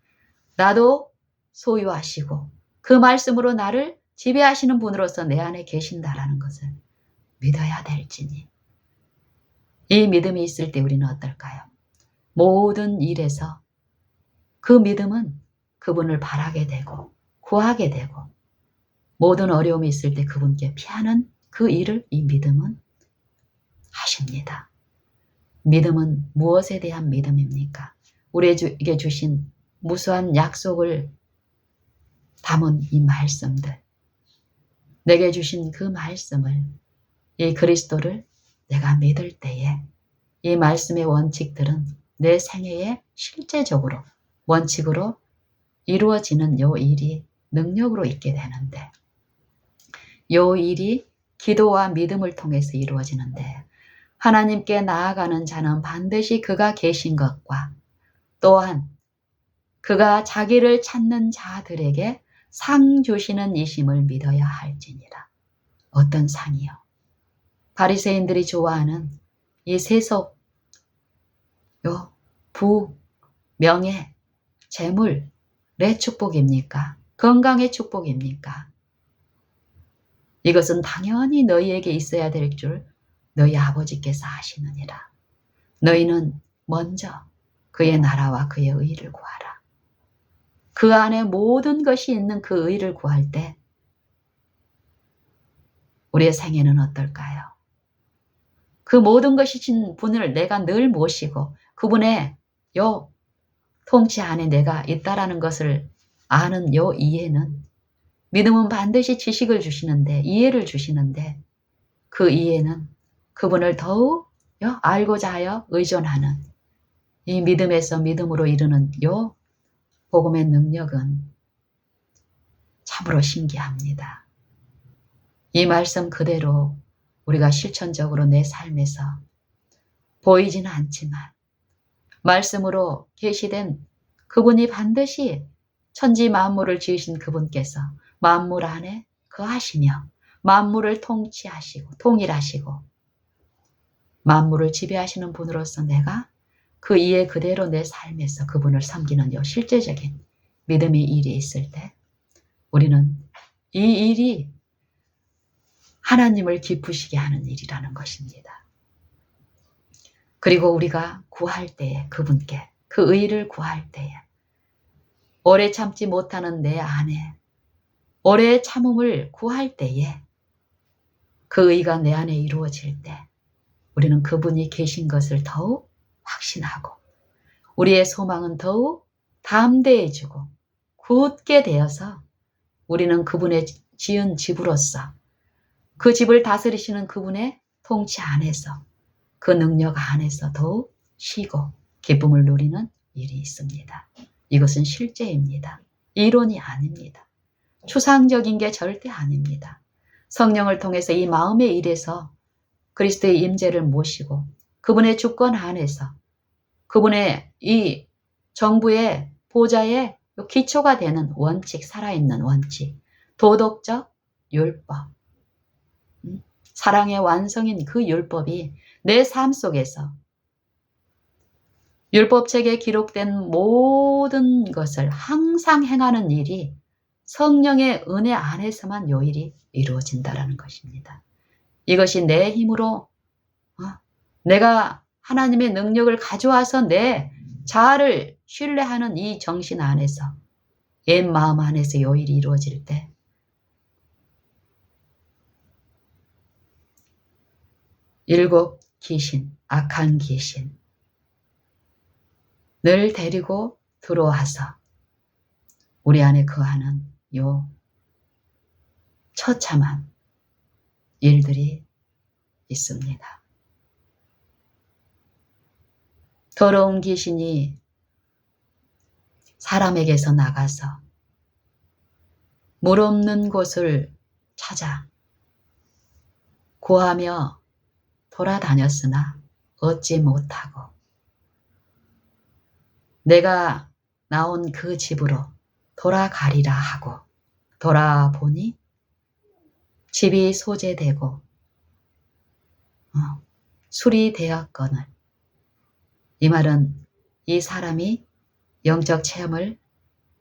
나도 소유하시고 그 말씀으로 나를 지배하시는 분으로서 내 안에 계신다라는 것을 믿어야 될지니 이 믿음이 있을 때 우리는 어떨까요? 모든 일에서 그 믿음은 그분을 바라게 되고 구하게 되고 모든 어려움이 있을 때 그분께 피하는 그 일을 이 믿음은 하십니다. 믿음은 무엇에 대한 믿음입니까? 우리에게 주신 무수한 약속을 담은 이 말씀들, 내게 주신 그 말씀을, 이 그리스도를 내가 믿을 때에 이 말씀의 원칙들은 내 생애에 실제적으로 원칙으로 이루어지는 요 일이 능력으로 있게 되는데 요 일이 기도와 믿음을 통해서 이루어지는데 하나님께 나아가는 자는 반드시 그가 계신 것과 또한 그가 자기를 찾는 자들에게 상 주시는 이심을 믿어야 할지니라. 어떤 상이요? 바리새인들이 좋아하는 이 세속, 요 부, 명예, 재물의 축복입니까? 건강의 축복입니까? 이것은 당연히 너희에게 있어야 될 줄 너희 아버지께서 아시느니라. 너희는 먼저 그의 나라와 그의 의를 구하라. 그 안에 모든 것이 있는 그 의를 구할 때 우리의 생애는 어떨까요? 그 모든 것이 신 분을 내가 늘 모시고 그분의 요 통치 안에 내가 있다라는 것을 아는 요 이해는 믿음은 반드시 지식을 주시는데 이해를 주시는데 그 이해는 그분을 더욱 알고자 하여 의존하는 이 믿음에서 믿음으로 이르는 요 복음의 능력은 참으로 신기합니다. 이 말씀 그대로 우리가 실천적으로 내 삶에서 보이지는 않지만 말씀으로 계시된 그분이 반드시 천지 만물을 지으신 그분께서 만물 안에 거하시며 만물을 통치하시고 통일하시고 만물을 지배하시는 분으로서 내가 그 이해 그대로 내 삶에서 그분을 섬기는 요 실제적인 믿음의 일이 있을 때 우리는 이 일이 하나님을 기쁘시게 하는 일이라는 것입니다. 그리고 우리가 구할 때에 그분께 그 의를 구할 때에 오래 참지 못하는 내 안에 오래 참음을 구할 때에 그 의가 내 안에 이루어질 때 우리는 그분이 계신 것을 더욱 확신하고 우리의 소망은 더욱 담대해지고 굳게 되어서 우리는 그분의 지은 집으로서 그 집을 다스리시는 그분의 통치 안에서 그 능력 안에서 더욱 쉬고 기쁨을 누리는 일이 있습니다. 이것은 실제입니다. 이론이 아닙니다. 추상적인 게 절대 아닙니다. 성령을 통해서 이 마음의 일에서 그리스도의 임재를 모시고 그분의 주권 안에서 그분의 이 정부의 보좌의 기초가 되는 원칙, 살아있는 원칙, 도덕적 율법, 사랑의 완성인 그 율법이 내 삶 속에서 율법책에 기록된 모든 것을 항상 행하는 일이 성령의 은혜 안에서만 요 일이 이루어진다는 것입니다. 이것이 내 힘으로 내가 하나님의 능력을 가져와서 내 자아를 신뢰하는 이 정신 안에서 옛 마음 안에서 요 일이 이루어질 때 일곱 귀신, 악한 귀신 늘 데리고 들어와서 우리 안에 거하는 요 처참한 일들이 있습니다. 더러운 귀신이 사람에게서 나가서 물 없는 곳을 찾아 구하며 돌아다녔으나 얻지 못하고 내가 나온 그 집으로 돌아가리라 하고 돌아보니 집이 소재되고 수리되었거늘 이 말은 이 사람이 영적 체험을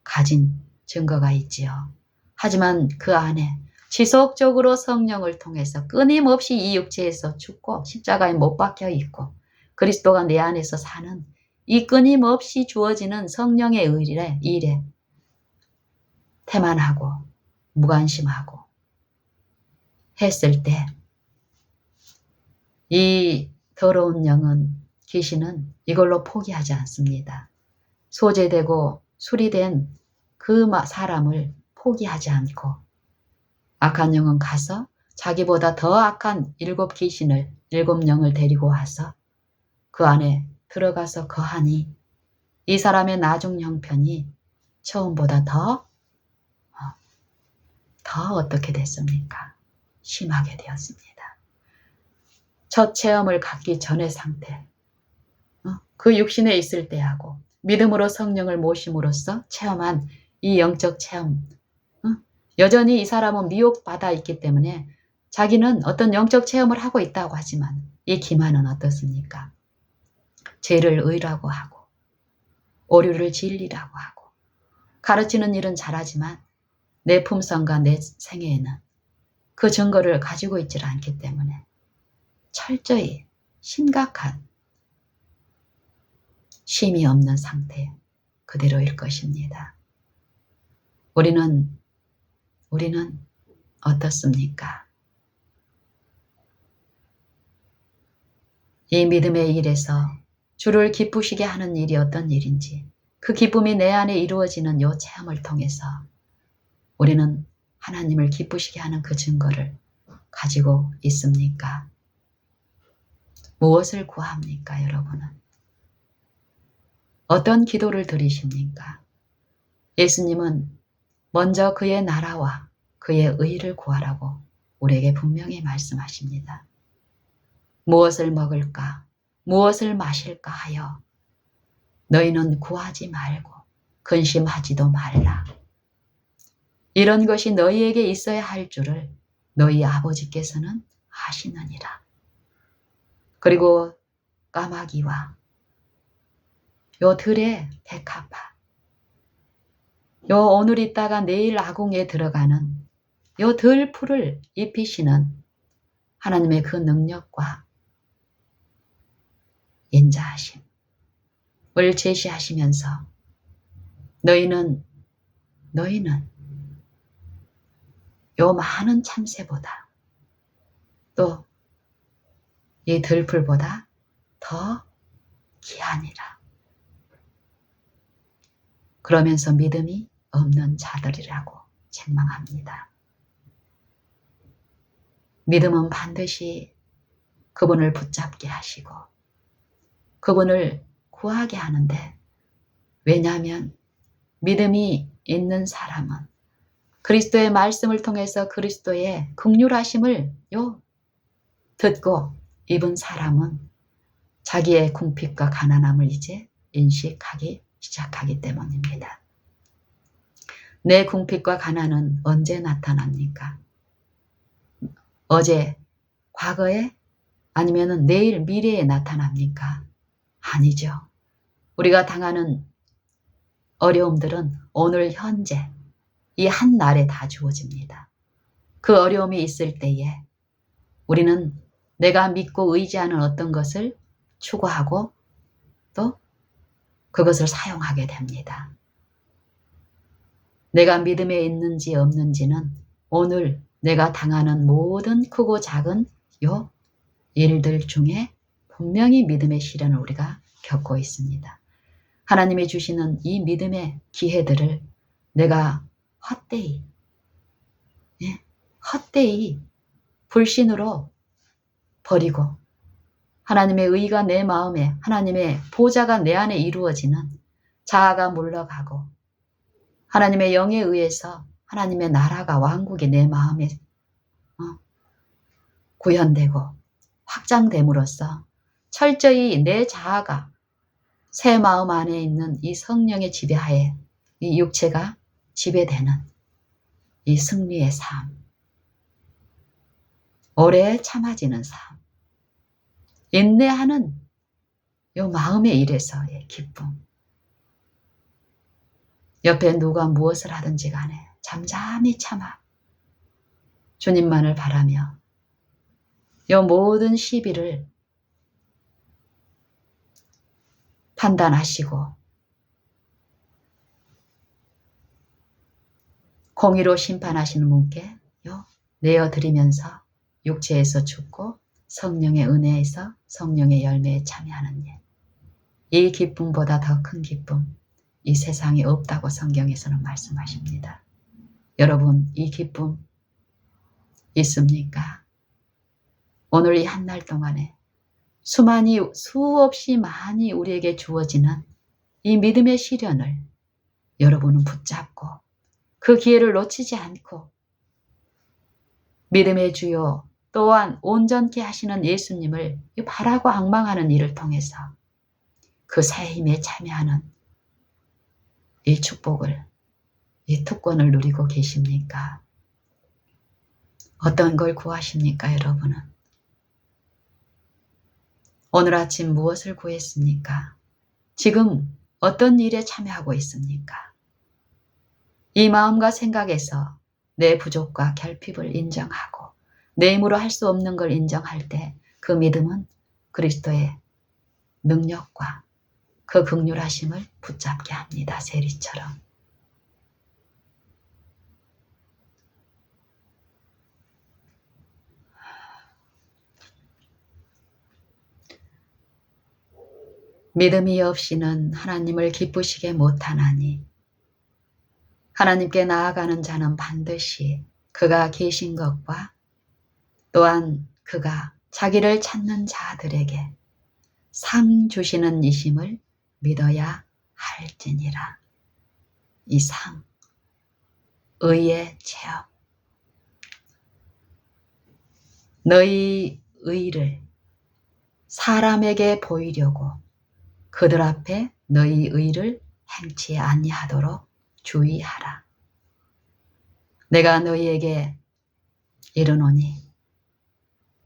가진 증거가 있지요. 하지만 그 안에 지속적으로 성령을 통해서 끊임없이 이 육체에서 죽고 십자가에 못 박혀 있고 그리스도가 내 안에서 사는 이 끊임없이 주어지는 성령의 일에 태만하고 무관심하고 했을 때 이 더러운 영은 귀신은 이걸로 포기하지 않습니다. 소재되고 수리된 그 사람을 포기하지 않고 악한 영은 가서 자기보다 더 악한 일곱 귀신을 일곱 영을 데리고 와서 그 안에 들어가서 거하니 이 사람의 나중 형편이 처음보다 더 어떻게 됐습니까? 심하게 되었습니다. 첫 체험을 갖기 전의 상태, 그 육신에 있을 때하고 믿음으로 성령을 모심으로써 체험한 이 영적 체험, 여전히 이 사람은 미혹받아 있기 때문에 자기는 어떤 영적 체험을 하고 있다고 하지만 이 기만은 어떻습니까? 죄를 의라고 하고 오류를 진리라고 하고 가르치는 일은 잘하지만 내 품성과 내 생애에는 그 증거를 가지고 있지 않기 때문에 철저히 심각한 쉼이 없는 상태 그대로일 것입니다. 우리는 어떻습니까? 이 믿음의 일에서 주를 기쁘시게 하는 일이 어떤 일인지 그 기쁨이 내 안에 이루어지는 이 체험을 통해서 우리는 하나님을 기쁘시게 하는 그 증거를 가지고 있습니까? 무엇을 구합니까, 여러분은? 어떤 기도를 드리십니까? 예수님은 먼저 그의 나라와 그의 의를 구하라고 우리에게 분명히 말씀하십니다. 무엇을 먹을까, 무엇을 마실까 하여 너희는 구하지 말고 근심하지도 말라. 이런 것이 너희에게 있어야 할 줄을 너희 아버지께서는 아시느니라. 그리고 까마귀와 요 들의 백합화, 요 오늘 있다가 내일 아궁에 들어가는 요 들풀을 입히시는 하나님의 그 능력과 인자하심을 제시하시면서 너희는 요 많은 참새보다 또 이 들풀보다 더 귀하니라. 그러면서 믿음이 없는 자들이라고 책망합니다. 믿음은 반드시 그분을 붙잡게 하시고 그분을 구하게 하는데, 왜냐하면 믿음이 있는 사람은 그리스도의 말씀을 통해서 그리스도의 긍휼하심을 듣고 입은 사람은 자기의 궁핍과 가난함을 이제 인식하기 시작하기 때문입니다. 내 궁핍과 가난은 언제 나타납니까? 어제, 과거에, 아니면 내일, 미래에 나타납니까? 아니죠. 우리가 당하는 어려움들은 오늘 현재 이 한 날에 다 주어집니다. 그 어려움이 있을 때에 우리는 내가 믿고 의지하는 어떤 것을 추구하고 또 그것을 사용하게 됩니다. 내가 믿음에 있는지 없는지는 오늘 내가 당하는 모든 크고 작은 요 일들 중에 분명히 믿음의 시련을 우리가 겪고 있습니다. 하나님이 주시는 이 믿음의 기회들을 내가 헛되이 불신으로 버리고 하나님의 의가 내 마음에, 하나님의 보좌가 내 안에 이루어지는 자아가 물러가고 하나님의 영에 의해서 하나님의 나라가 왕국이 내 마음에 구현되고 확장됨으로써 철저히 내 자아가 새 마음 안에 있는 이 성령의 지배하에 이 육체가 지배되는 이 승리의 삶, 오래 참아지는 삶, 인내하는 요 마음의 일에서의 기쁨, 옆에 누가 무엇을 하든지 간에 잠잠히 참아 주님만을 바라며 요 모든 시비를 판단하시고 공의로 심판하시는 분께 내어드리면서 육체에서 죽고 성령의 은혜에서 성령의 열매에 참여하는 일, 이 기쁨보다 더 큰 기쁨 이 세상에 없다고 성경에서는 말씀하십니다. 여러분, 이 기쁨 있습니까? 오늘 이 한 날 동안에 수없이 많이 우리에게 주어지는 이 믿음의 시련을 여러분은 붙잡고 그 기회를 놓치지 않고 믿음의 주요 또한 온전케 하시는 예수님을 바라고 앙망하는 일을 통해서 그 새 힘에 참여하는 이 축복을, 이 특권을 누리고 계십니까? 어떤 걸 구하십니까, 여러분은? 오늘 아침 무엇을 구했습니까? 지금 어떤 일에 참여하고 있습니까? 이 마음과 생각에서 내 부족과 결핍을 인정하고 내 힘으로 할 수 없는 걸 인정할 때 그 믿음은 그리스도의 능력과 그 긍휼하심을 붙잡게 합니다. 세리처럼. 믿음이 없이는 하나님을 기쁘시게 못하나니 하나님께 나아가는 자는 반드시 그가 계신 것과 또한 그가 자기를 찾는 자들에게 상 주시는 이심을 믿어야 할지니라. 이 상, 의의 체험. 너희 의를 사람에게 보이려고 그들 앞에 너희 의를 행치 아니하도록 주의하라. 내가 너희에게 이르노니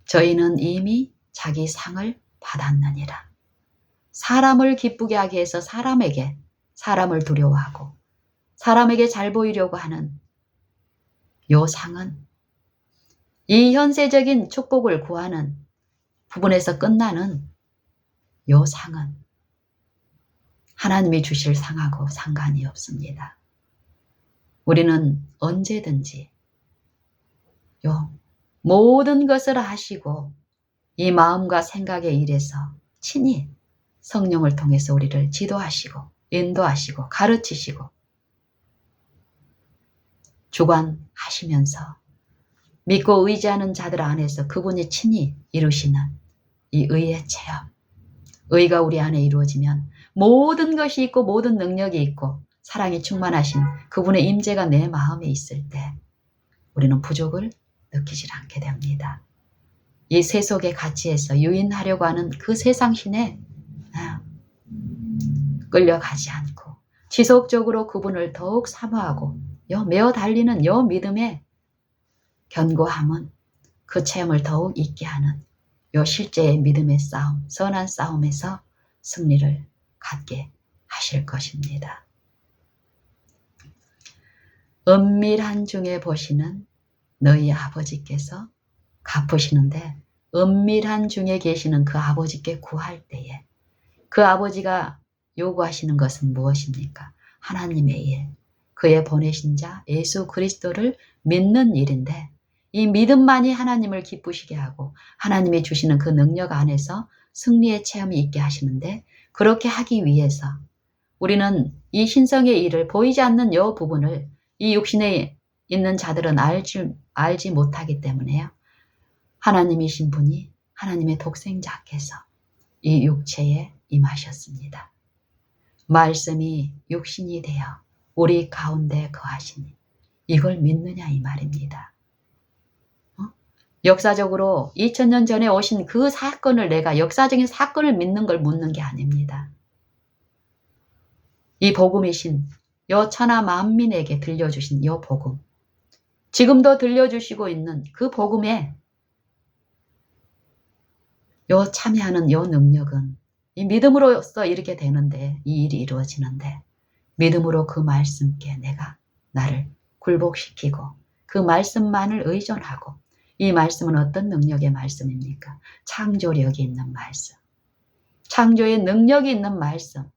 저희는 이미 자기 상을 받았느니라. 사람을 기쁘게 하기 위해서 사람을 두려워하고 사람에게 잘 보이려고 하는 요 상은 이 현세적인 축복을 구하는 부분에서 끝나는 요 상은 하나님이 주실 상하고 상관이 없습니다. 우리는 언제든지 요 모든 것을 하시고 이 마음과 생각의 일에서 친히 성령을 통해서 우리를 지도하시고 인도하시고 가르치시고 주관하시면서 믿고 의지하는 자들 안에서 그분이 친히 이루시는 이 의의 체험, 의가 우리 안에 이루어지면 모든 것이 있고 모든 능력이 있고 사랑이 충만하신 그분의 임재가 내 마음에 있을 때 우리는 부족을 느끼질 않게 됩니다. 이 세속의 가치에서 유인하려고 하는 그 세상신에 끌려가지 않고 지속적으로 그분을 더욱 사모하고 메어 달리는 믿음의 견고함은 그 체험을 더욱 있게 하는 실제의 믿음의 싸움, 선한 싸움에서 승리를 갖게 하실 것입니다. 은밀한 중에 보시는 너희 아버지께서 갚으시는데 은밀한 중에 계시는 그 아버지께 구할 때에 그 아버지가 요구하시는 것은 무엇입니까? 하나님의 일, 그의 보내신 자 예수 그리스도를 믿는 일인데 이 믿음만이 하나님을 기쁘시게 하고 하나님이 주시는 그 능력 안에서 승리의 체험이 있게 하시는데 그렇게 하기 위해서 우리는 이 신성의 일을 보이지 않는 요 부분을 이 육신에 있는 자들은 알지 못하기 때문에요. 하나님이신 분이 하나님의 독생자께서 이 육체에 임하셨습니다. 말씀이 육신이 되어 우리 가운데 거하시니 이걸 믿느냐 이 말입니다. 역사적으로 2000년 전에 오신 그 사건을 내가 역사적인 사건을 믿는 걸 묻는 게 아닙니다. 이 복음이신 요 천하 만민에게 들려주신 요 복음, 지금도 들려주시고 있는 그 복음에 요 참여하는 요 능력은 이 믿음으로써 이렇게 되는데 이 일이 이루어지는데 믿음으로 그 말씀께 내가 나를 굴복시키고 그 말씀만을 의존하고 이 말씀은 어떤 능력의 말씀입니까? 창조력이 있는 말씀, 창조의 능력이 있는 말씀,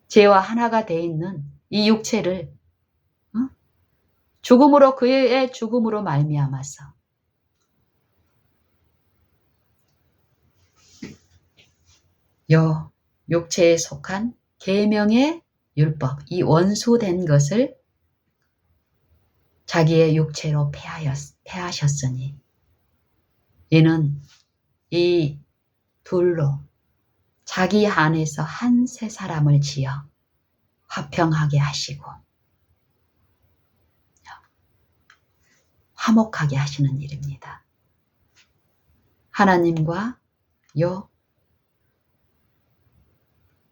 죄와 하나가 돼 있는 이 육체를 죽음으로 그의 죽음으로 말미암아서 요 육체에 속한 계명의 율법, 이 원수된 것을 자기의 육체로 패하셨으니 이는 이 둘로 자기 안에서 한 새 사람을 지어 화평하게 하시고 화목하게 하시는 일입니다. 하나님과 요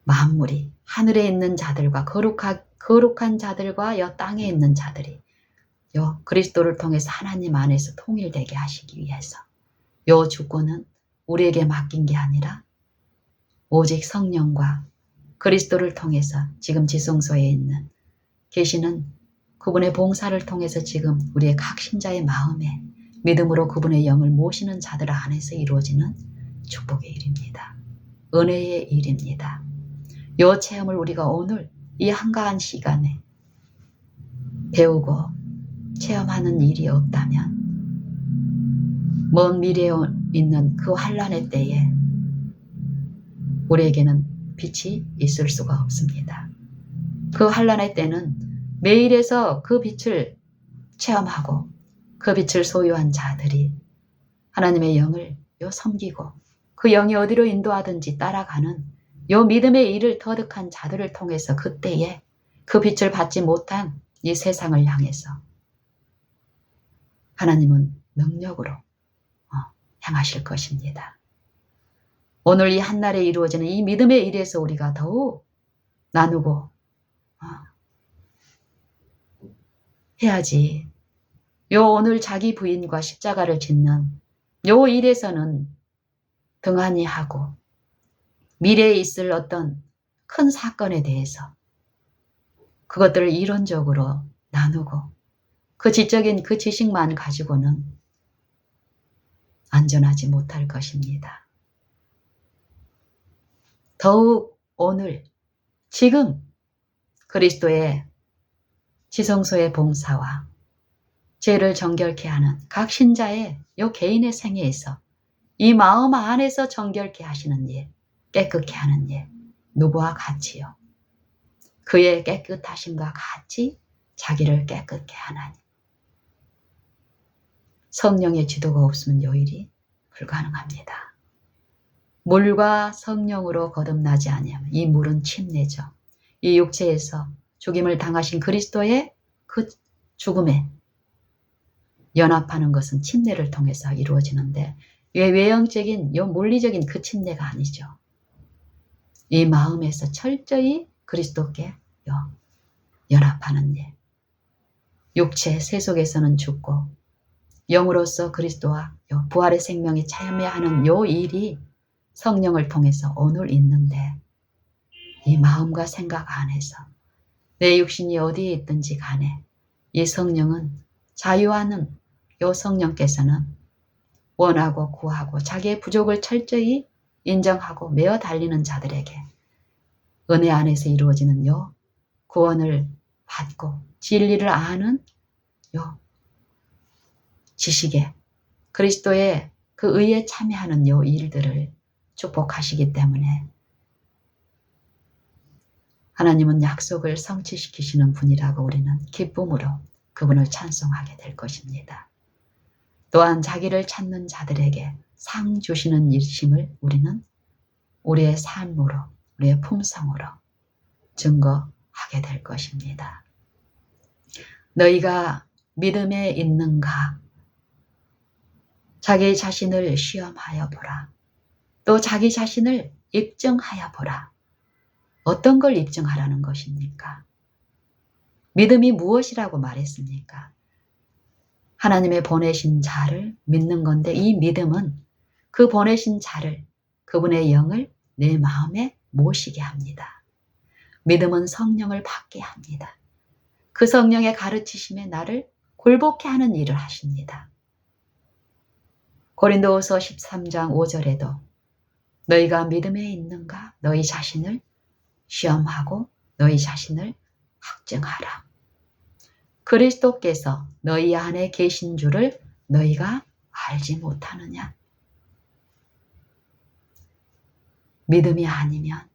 만물이 하늘에 있는 자들과 거룩한 자들과 요 땅에 있는 자들이 요 그리스도를 통해서 하나님 안에서 통일되게 하시기 위해서 요 주권은 우리에게 맡긴 게 아니라 오직 성령과 그리스도를 통해서 지금 지성소에 계시는 그분의 봉사를 통해서 지금 우리의 각 신자의 마음에 믿음으로 그분의 영을 모시는 자들 안에서 이루어지는 축복의 일입니다. 은혜의 일입니다. 이 체험을 우리가 오늘 이 한가한 시간에 배우고 체험하는 일이 없다면 먼 미래에 있는 그 환란의 때에 우리에게는 빛이 있을 수가 없습니다. 그 환란의 때는 매일에서 그 빛을 체험하고 그 빛을 소유한 자들이 하나님의 영을 섬기고 그 영이 어디로 인도하든지 따라가는 요 믿음의 일을 터득한 자들을 통해서 그때에 그 빛을 받지 못한 이 세상을 향해서 하나님은 능력으로 행하실 것입니다. 오늘 이 한날에 이루어지는 이 믿음의 일에서 우리가 더욱 나누고 해야지. 요 오늘 자기 부인과 십자가를 짓는 요 일에서는 등한히 하고 미래에 있을 어떤 큰 사건에 대해서 그것들을 이론적으로 나누고 그 지적인 그 지식만 가지고는 안전하지 못할 것입니다. 더욱 오늘 지금 그리스도의 지성소의 봉사와 죄를 정결케 하는 각 신자의 요 개인의 생애에서 이 마음 안에서 정결케 하시는 일, 깨끗게 하는 일, 누구와 같이요? 그의 깨끗하심과 같이 자기를 깨끗게 하나니. 성령의 지도가 없으면 요 일이 불가능합니다. 물과 성령으로 거듭나지 아니하면 이 물은 침례죠. 이 육체에서 죽임을 당하신 그리스도의 그 죽음에 연합하는 것은 침례를 통해서 이루어지는데 외형적인 요 물리적인 그 침례가 아니죠. 이 마음에서 철저히 그리스도께 연합하는 일. 육체 세속에서는 죽고 영으로서 그리스도와 부활의 생명에 참여해야 하는 요 일이 성령을 통해서 오늘 있는데 이 마음과 생각 안에서 내 육신이 어디에 있든지 간에 이 성령은 자유하는 요 성령께서는 원하고 구하고 자기의 부족을 철저히 인정하고 메어 달리는 자들에게 은혜 안에서 이루어지는 요 구원을 받고 진리를 아는 요 지식에 그리스도의 그 의에 참여하는 요 일들을 축복하시기 때문에 하나님은 약속을 성취시키시는 분이라고 우리는 기쁨으로 그분을 찬송하게 될 것입니다. 또한 자기를 찾는 자들에게 상 주시는 일심을 우리는 우리의 삶으로, 우리의 품성으로 증거하게 될 것입니다. 너희가 믿음에 있는가? 자기 자신을 시험하여 보라. 또 자기 자신을 입증하여 보라. 어떤 걸 입증하라는 것입니까? 믿음이 무엇이라고 말했습니까? 하나님의 보내신 자를 믿는 건데 이 믿음은 그 보내신 자를, 그분의 영을 내 마음에 모시게 합니다. 믿음은 성령을 받게 합니다. 그 성령의 가르치심에 나를 굴복케 하는 일을 하십니다. 고린도후서 13장 5절에도 너희가 믿음에 있는가? 너희 자신을 시험하고 너희 자신을 확증하라. 그리스도께서 너희 안에 계신 줄을 너희가 알지 못하느냐? 믿음이 아니면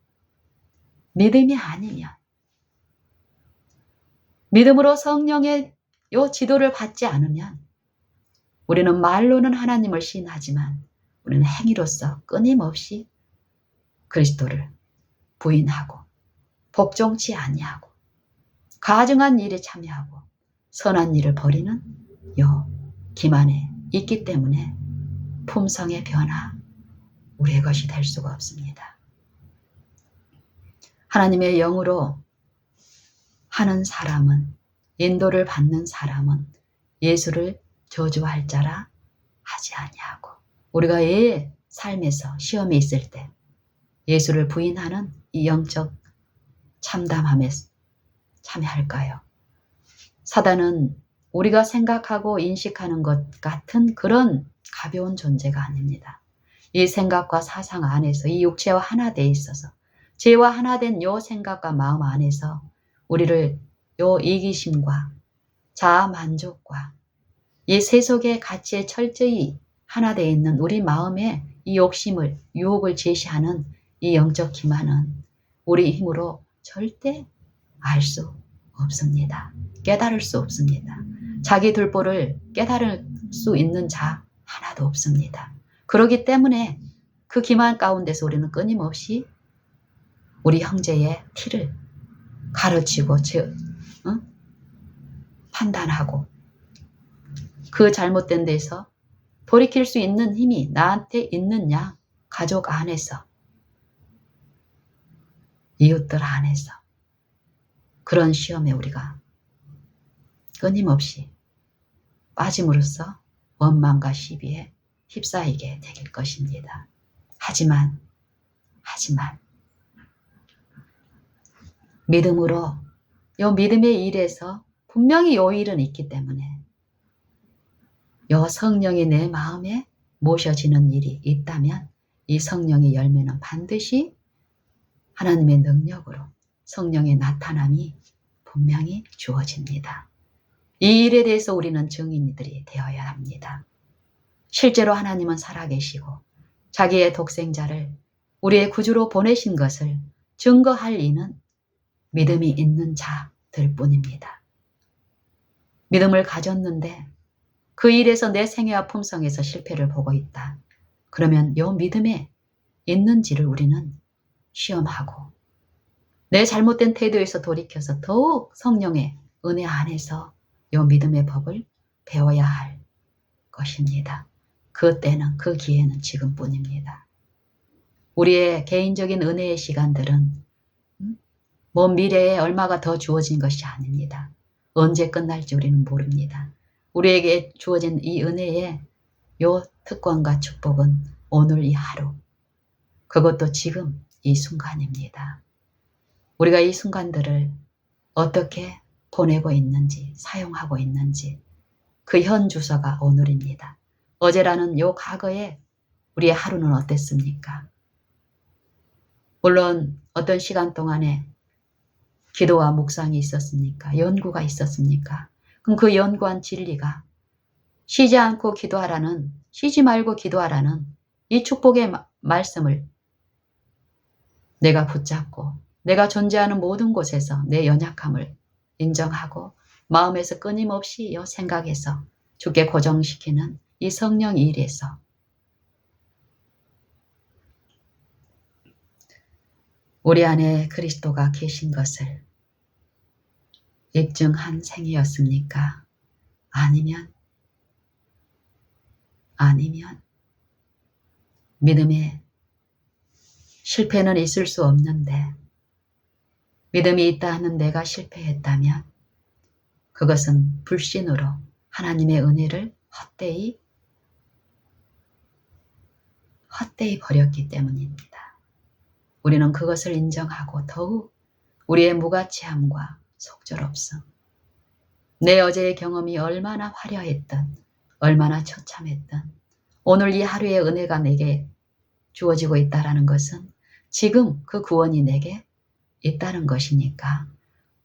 믿음으로 성령의 요 지도를 받지 않으면 우리는 말로는 하나님을 시인하지만 우리는 행위로서 끊임없이 그리스도를 부인하고 복종치 아니하고 가증한 일에 참여하고 선한 일을 벌이는 요 기만에 있기 때문에 품성의 변화 우리의 것이 될 수가 없습니다. 하나님의 영으로 하는 사람은 인도를 받는 사람은 예수를 저주할 자라 하지 아니하고 우리가 이 삶에서 시험에 있을 때 예수를 부인하는 이 영적 참담함에 참여할까요? 사단은 우리가 생각하고 인식하는 것 같은 그런 가벼운 존재가 아닙니다. 이 생각과 사상 안에서 이 육체와 하나 돼 있어서 죄와 하나 된 요 생각과 마음 안에서 우리를 요 이기심과 자아 만족과 이 세속의 가치에 철저히 하나 되어 있는 우리 마음의 이 욕심을 유혹을 제시하는 이 영적 기만은 우리 힘으로 절대 알 수 없습니다. 깨달을 수 없습니다. 자기 들보를 깨달을 수 있는 자 하나도 없습니다. 그렇기 때문에 그 기만 가운데서 우리는 끊임없이 우리 형제의 티를 가르치고 판단하고 그 잘못된 데서 돌이킬 수 있는 힘이 나한테 있느냐? 가족 안에서, 이웃들 안에서 그런 시험에 우리가 끊임없이 빠짐으로써 원망과 시비에 휩싸이게 될 것입니다. 하지만 믿음으로 요 믿음의 일에서 분명히 요 일은 있기 때문에 요 성령이 내 마음에 모셔지는 일이 있다면 이 성령의 열매는 반드시 하나님의 능력으로 성령의 나타남이 분명히 주어집니다. 이 일에 대해서 우리는 증인들이 되어야 합니다. 실제로 하나님은 살아계시고 자기의 독생자를 우리의 구주로 보내신 것을 증거할 이는 믿음이 있는 자들 뿐입니다. 믿음을 가졌는데 그 일에서 내 생애와 품성에서 실패를 보고 있다. 그러면 이 믿음에 있는지를 우리는 시험하고 내 잘못된 태도에서 돌이켜서 더욱 성령의 은혜 안에서 이 믿음의 법을 배워야 할 것입니다. 그 때는 그 기회는 지금뿐입니다. 우리의 개인적인 은혜의 시간들은 먼 미래에 얼마가 더 주어진 것이 아닙니다. 언제 끝날지 우리는 모릅니다. 우리에게 주어진 이 은혜의 요 특권과 축복은 오늘 이 하루, 그것도 지금 이 순간입니다. 우리가 이 순간들을 어떻게 보내고 있는지, 사용하고 있는지 그 현 주소가 오늘입니다. 어제라는 요 과거에 우리의 하루는 어땠습니까? 물론 어떤 시간 동안에 기도와 묵상이 있었습니까? 연구가 있었습니까? 그럼 그 연구한 진리가 쉬지 않고 기도하라는, 쉬지 말고 기도하라는 이 축복의 말씀을 내가 붙잡고 내가 존재하는 모든 곳에서 내 연약함을 인정하고 마음에서 끊임없이 생각해서 주께 고정시키는 이 성령 일에서 우리 안에 그리스도가 계신 것을 입증한 생이었습니까? 아니면 믿음에 실패는 있을 수 없는데 믿음이 있다 하는 내가 실패했다면 그것은 불신으로 하나님의 은혜를 헛되이 버렸기 때문입니다. 우리는 그것을 인정하고 더욱 우리의 무가치함과 속절없음, 내 어제의 경험이 얼마나 화려했든 얼마나 처참했든 오늘 이 하루의 은혜가 내게 주어지고 있다는 것은 지금 그 구원이 내게 있다는 것이니까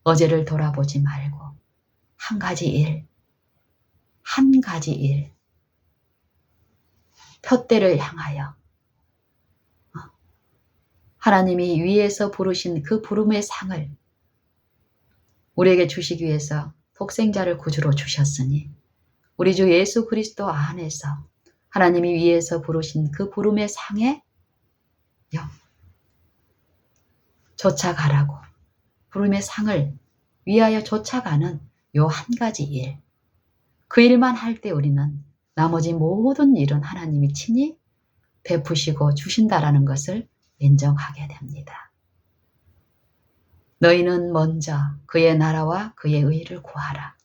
어제를 돌아보지 말고 한 가지 일, 표대를 향하여 하나님이 위에서 부르신 그 부름의 상을 우리에게 주시기 위해서 독생자를 구주로 주셨으니 우리 주 예수 그리스도 안에서 하나님이 위에서 부르신 그 부름의 상에 쫓아가라고 부름의 상을 위하여 쫓아가는 요 한 가지 일, 그 일만 할 때 우리는 나머지 모든 일은 하나님이 친히 베푸시고 주신다라는 것을 인정하게 됩니다. 너희는 먼저 그의 나라와 그의 의를 구하라.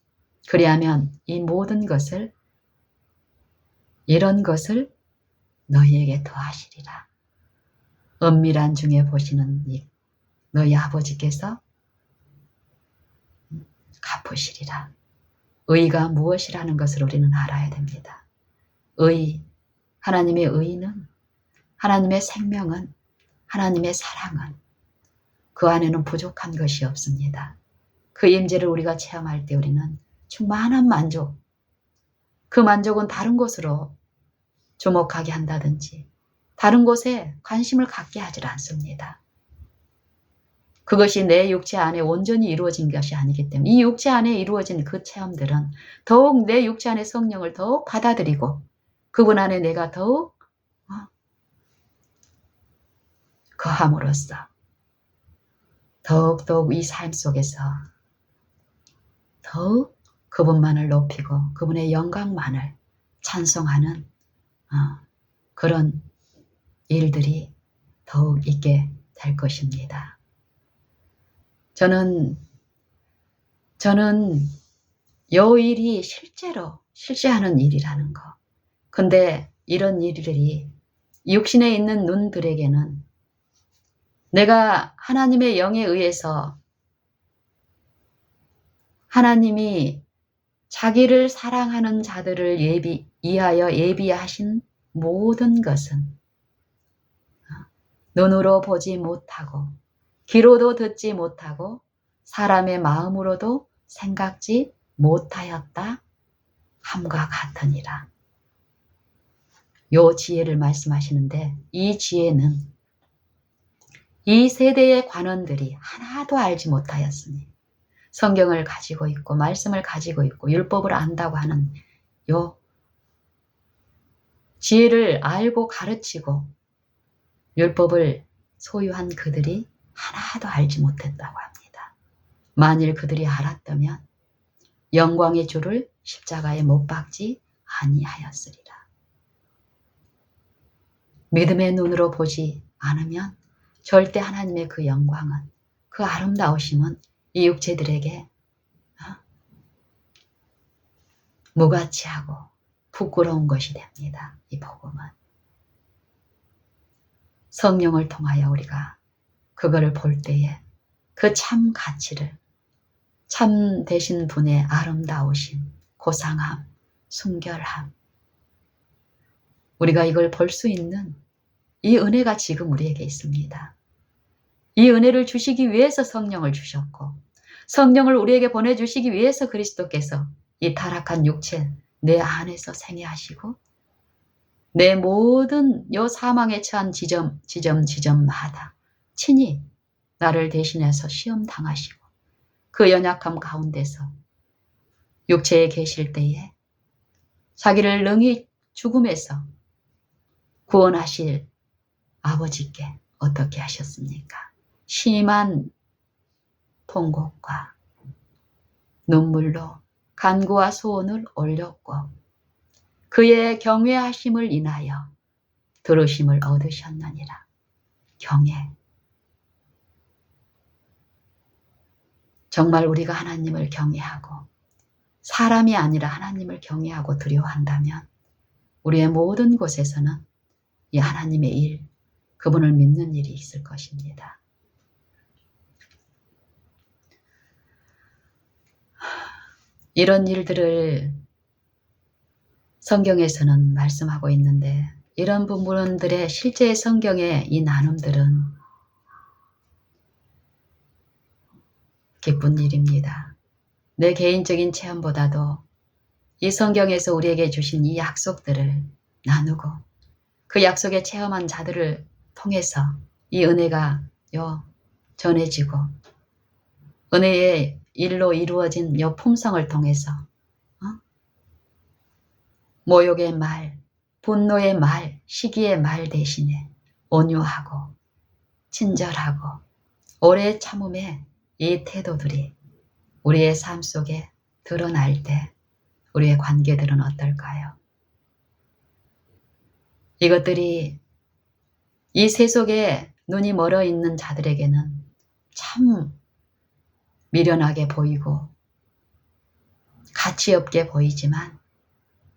그리하면 이 모든 것을, 이런 것을 너희에게 더하시리라. 은밀한 중에 보시는 너희 아버지께서 갚으시리라. 의가 무엇이라는 것을 우리는 알아야 됩니다. 하나님의 의는, 하나님의 생명은, 하나님의 사랑은 그 안에는 부족한 것이 없습니다. 그 임재를 우리가 체험할 때 우리는 충만한 만족, 그 만족은 다른 곳으로 주목하게 한다든지 다른 곳에 관심을 갖게 하질 않습니다. 그것이 내 육체 안에 온전히 이루어진 것이 아니기 때문에 이 육체 안에 이루어진 그 체험들은 더욱 내 육체 안에 성령을 더욱 받아들이고 그분 안에 내가 더욱 거함으로써 더욱더욱 이 삶 속에서 더욱 그분만을 높이고 그분의 영광만을 찬송하는 그런 일들이 더욱 있게 될 것입니다. 저는 요 일이 실제로 실제하는 일이라는 거. 근데 이런 일들이 육신에 있는 눈들에게는 내가 하나님의 영에 의해서 하나님이 자기를 사랑하는 자들을 위하여 예비하신 모든 것은 눈으로 보지 못하고 귀로도 듣지 못하고 사람의 마음으로도 생각지 못하였다 함과 같으니라. 요 지혜를 말씀하시는데 이 지혜는 이 세대의 관원들이 하나도 알지 못하였으니 성경을 가지고 있고 말씀을 가지고 있고 율법을 안다고 하는 요 지혜를 알고 가르치고 율법을 소유한 그들이 하나도 알지 못했다고 합니다. 만일 그들이 알았다면 영광의 주를 십자가에 못 박지 아니하였으리라. 믿음의 눈으로 보지 않으면 절대 하나님의 그 영광은, 그 아름다우심은 이 육체들에게 무가치하고 부끄러운 것이 됩니다. 이 복음은. 성령을 통하여 우리가 그거를 볼 때에 그 참 가치를, 참 되신 분의 아름다우심, 고상함, 순결함, 우리가 이걸 볼 수 있는 이 은혜가 지금 우리에게 있습니다. 이 은혜를 주시기 위해서 성령을 주셨고 성령을 우리에게 보내주시기 위해서 그리스도께서 이 타락한 육체 내 안에서 생애하시고 내 모든 요 사망에 처한 지점마다 친히 나를 대신해서 시험 당하시고 그 연약함 가운데서 육체에 계실 때에 자기를 능히 죽음에서 구원하실 아버지께 어떻게 하셨습니까? 심한 통곡과 눈물로 간구와 소원을 올렸고 그의 경외하심을 인하여 들으심을 얻으셨느니라. 경외. 정말 우리가 하나님을 경외하고 사람이 아니라 하나님을 경외하고 두려워한다면 우리의 모든 곳에서는 이 하나님의 일, 그분을 믿는 일이 있을 것입니다. 이런 일들을 성경에서는 말씀하고 있는데 이런 부분들의 실제 성경의 이 나눔들은 기쁜 일입니다. 내 개인적인 체험보다도 이 성경에서 우리에게 주신 이 약속들을 나누고 그 약속에 체험한 자들을 통해서 이 은혜가 전해지고 은혜의 일로 이루어진 요 품성을 통해서 모욕의 말, 분노의 말, 시기의 말 대신에 온유하고 친절하고 오래 참음의 이 태도들이 우리의 삶 속에 드러날 때 우리의 관계들은 어떨까요? 이것들이 이 세속에 눈이 멀어 있는 자들에게는 참 미련하게 보이고 가치 없게 보이지만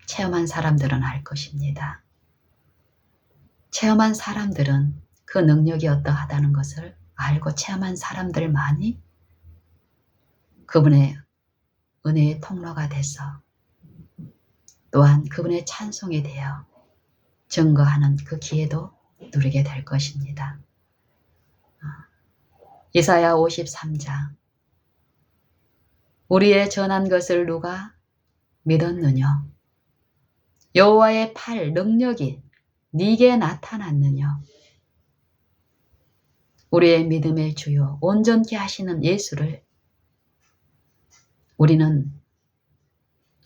체험한 사람들은 알 것입니다. 체험한 사람들은 그 능력이 어떠하다는 것을 알고 체험한 사람들만이 그분의 은혜의 통로가 돼서 또한 그분의 찬송이 되어 증거하는 그 기회도 누리게 될 것입니다. 이사야 53장. 우리의 전한 것을 누가 믿었느냐? 여호와의 팔 능력이 네게 나타났느냐? 우리의 믿음의 주요 온전케 하시는 예수를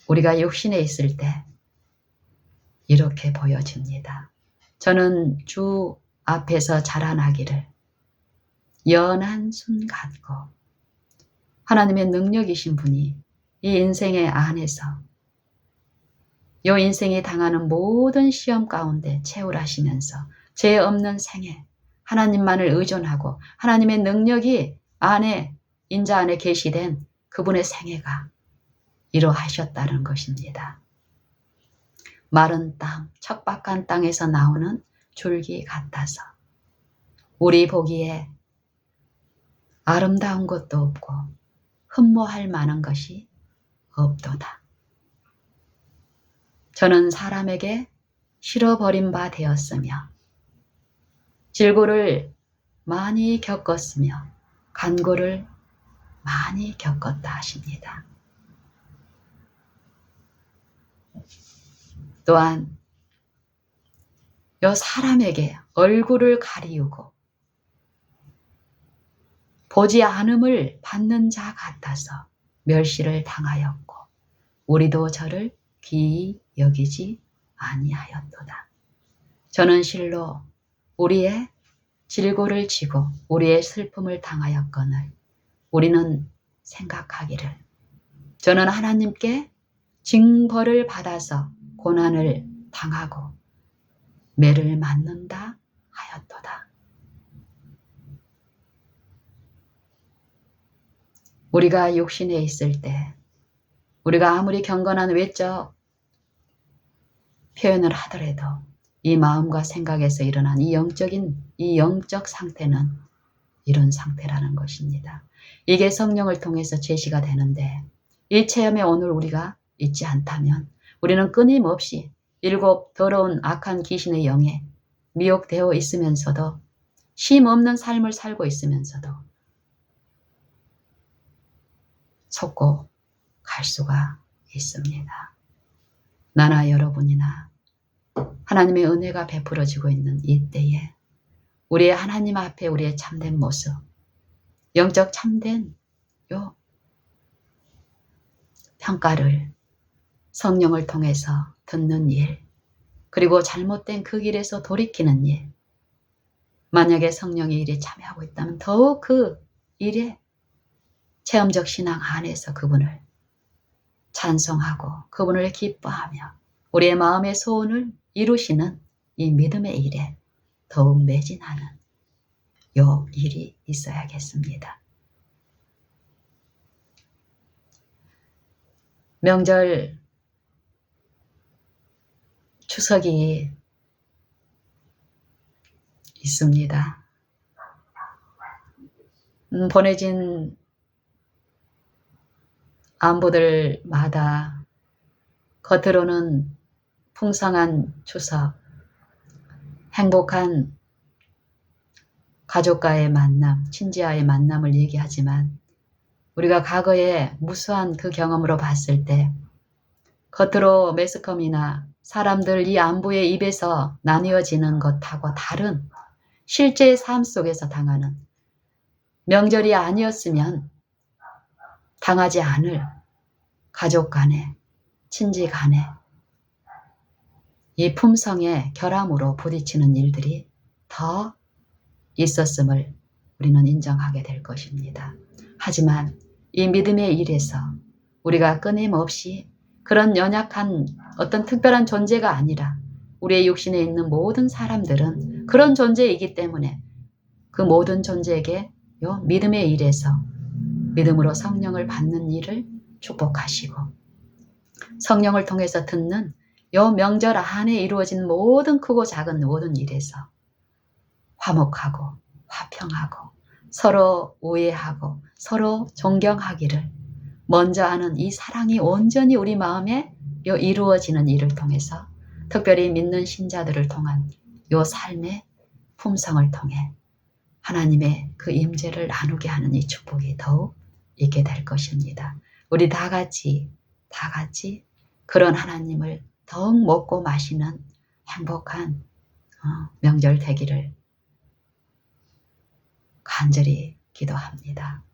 우리가 육신에 있을 때 이렇게 보여집니다. 저는 주 앞에서 자라나기를 연한 순 같고 하나님의 능력이신 분이 이 인생의 안에서 이 인생이 당하는 모든 시험 가운데 채울하시면서 죄 없는 생애 하나님만을 의존하고 하나님의 능력이 인자 안에 계시된 그분의 생애가 이루하셨다는 것입니다. 마른 땅, 척박한 땅에서 나오는 줄기 같아서 우리 보기에 아름다운 것도 없고 흠모할 만한 것이 없도다. 저는 사람에게 실어버린 바 되었으며 질고를 많이 겪었으며 간고를 많이 겪었다 하십니다. 또한 여 사람에게 얼굴을 가리우고 보지 않음을 받는 자 같아서 멸시를 당하였고 우리도 저를 귀히 여기지 아니하였도다. 저는 실로 우리의 질고를 지고 우리의 슬픔을 당하였거늘 우리는 생각하기를 저는 하나님께 징벌을 받아서 고난을 당하고 매를 맞는다 하였도다. 우리가 육신에 있을 때 우리가 아무리 경건한 외적 표현을 하더라도 이 마음과 생각에서 일어난 이 영적 상태는 이런 상태라는 것입니다. 이게 성령을 통해서 제시가 되는데 이 체험에 오늘 우리가 있지 않다면 우리는 끊임없이 7 더러운 악한 귀신의 영에 미혹되어 있으면서도 쉼 없는 삶을 살고 있으면서도 속고 갈 수가 있습니다. 나나 여러분이나 하나님의 은혜가 베풀어지고 있는 이때에 우리의 하나님 앞에 우리의 참된 모습, 영적 참된 요 평가를 성령을 통해서 듣는 일, 그리고 잘못된 그 길에서 돌이키는 일, 만약에 성령의 일에 참여하고 있다면 더욱 그 일에 체험적 신앙 안에서 그분을 찬송하고 그분을 기뻐하며 우리의 마음의 소원을 이루시는 이 믿음의 일에 더욱 매진하는 요 일이 있어야겠습니다. 명절 추석이 있습니다. 보내진 안부들마다 겉으로는 풍성한 추석, 행복한 가족과의 만남, 친지와의 만남을 얘기하지만 우리가 과거에 무수한 그 경험으로 봤을 때 겉으로 매스컴이나 사람들 이 안부의 입에서 나뉘어지는 것하고 다른 실제의 삶 속에서 당하는 명절이 아니었으면 당하지 않을 가족 간에 친지 간에 이 품성의 결함으로 부딪히는 일들이 더 있었음을 우리는 인정하게 될 것입니다. 하지만 이 믿음의 일에서 우리가 끊임없이 그런 연약한 어떤 특별한 존재가 아니라 우리의 육신에 있는 모든 사람들은 그런 존재이기 때문에 그 모든 존재에게 요 믿음의 일에서 믿음으로 성령을 받는 일을 축복하시고 성령을 통해서 듣는 요 명절 안에 이루어진 모든 크고 작은 모든 일에서 화목하고 화평하고 서로 우애하고 서로 존경하기를 먼저 하는 이 사랑이 온전히 우리 마음에 요 이루어지는 일을 통해서 특별히 믿는 신자들을 통한 요 삶의 품성을 통해 하나님의 그 임재를 나누게 하는 이 축복이 더욱 있게 될 것입니다. 우리 다 같이 그런 하나님을 더욱 먹고 마시는 행복한 명절 되기를 간절히 기도합니다.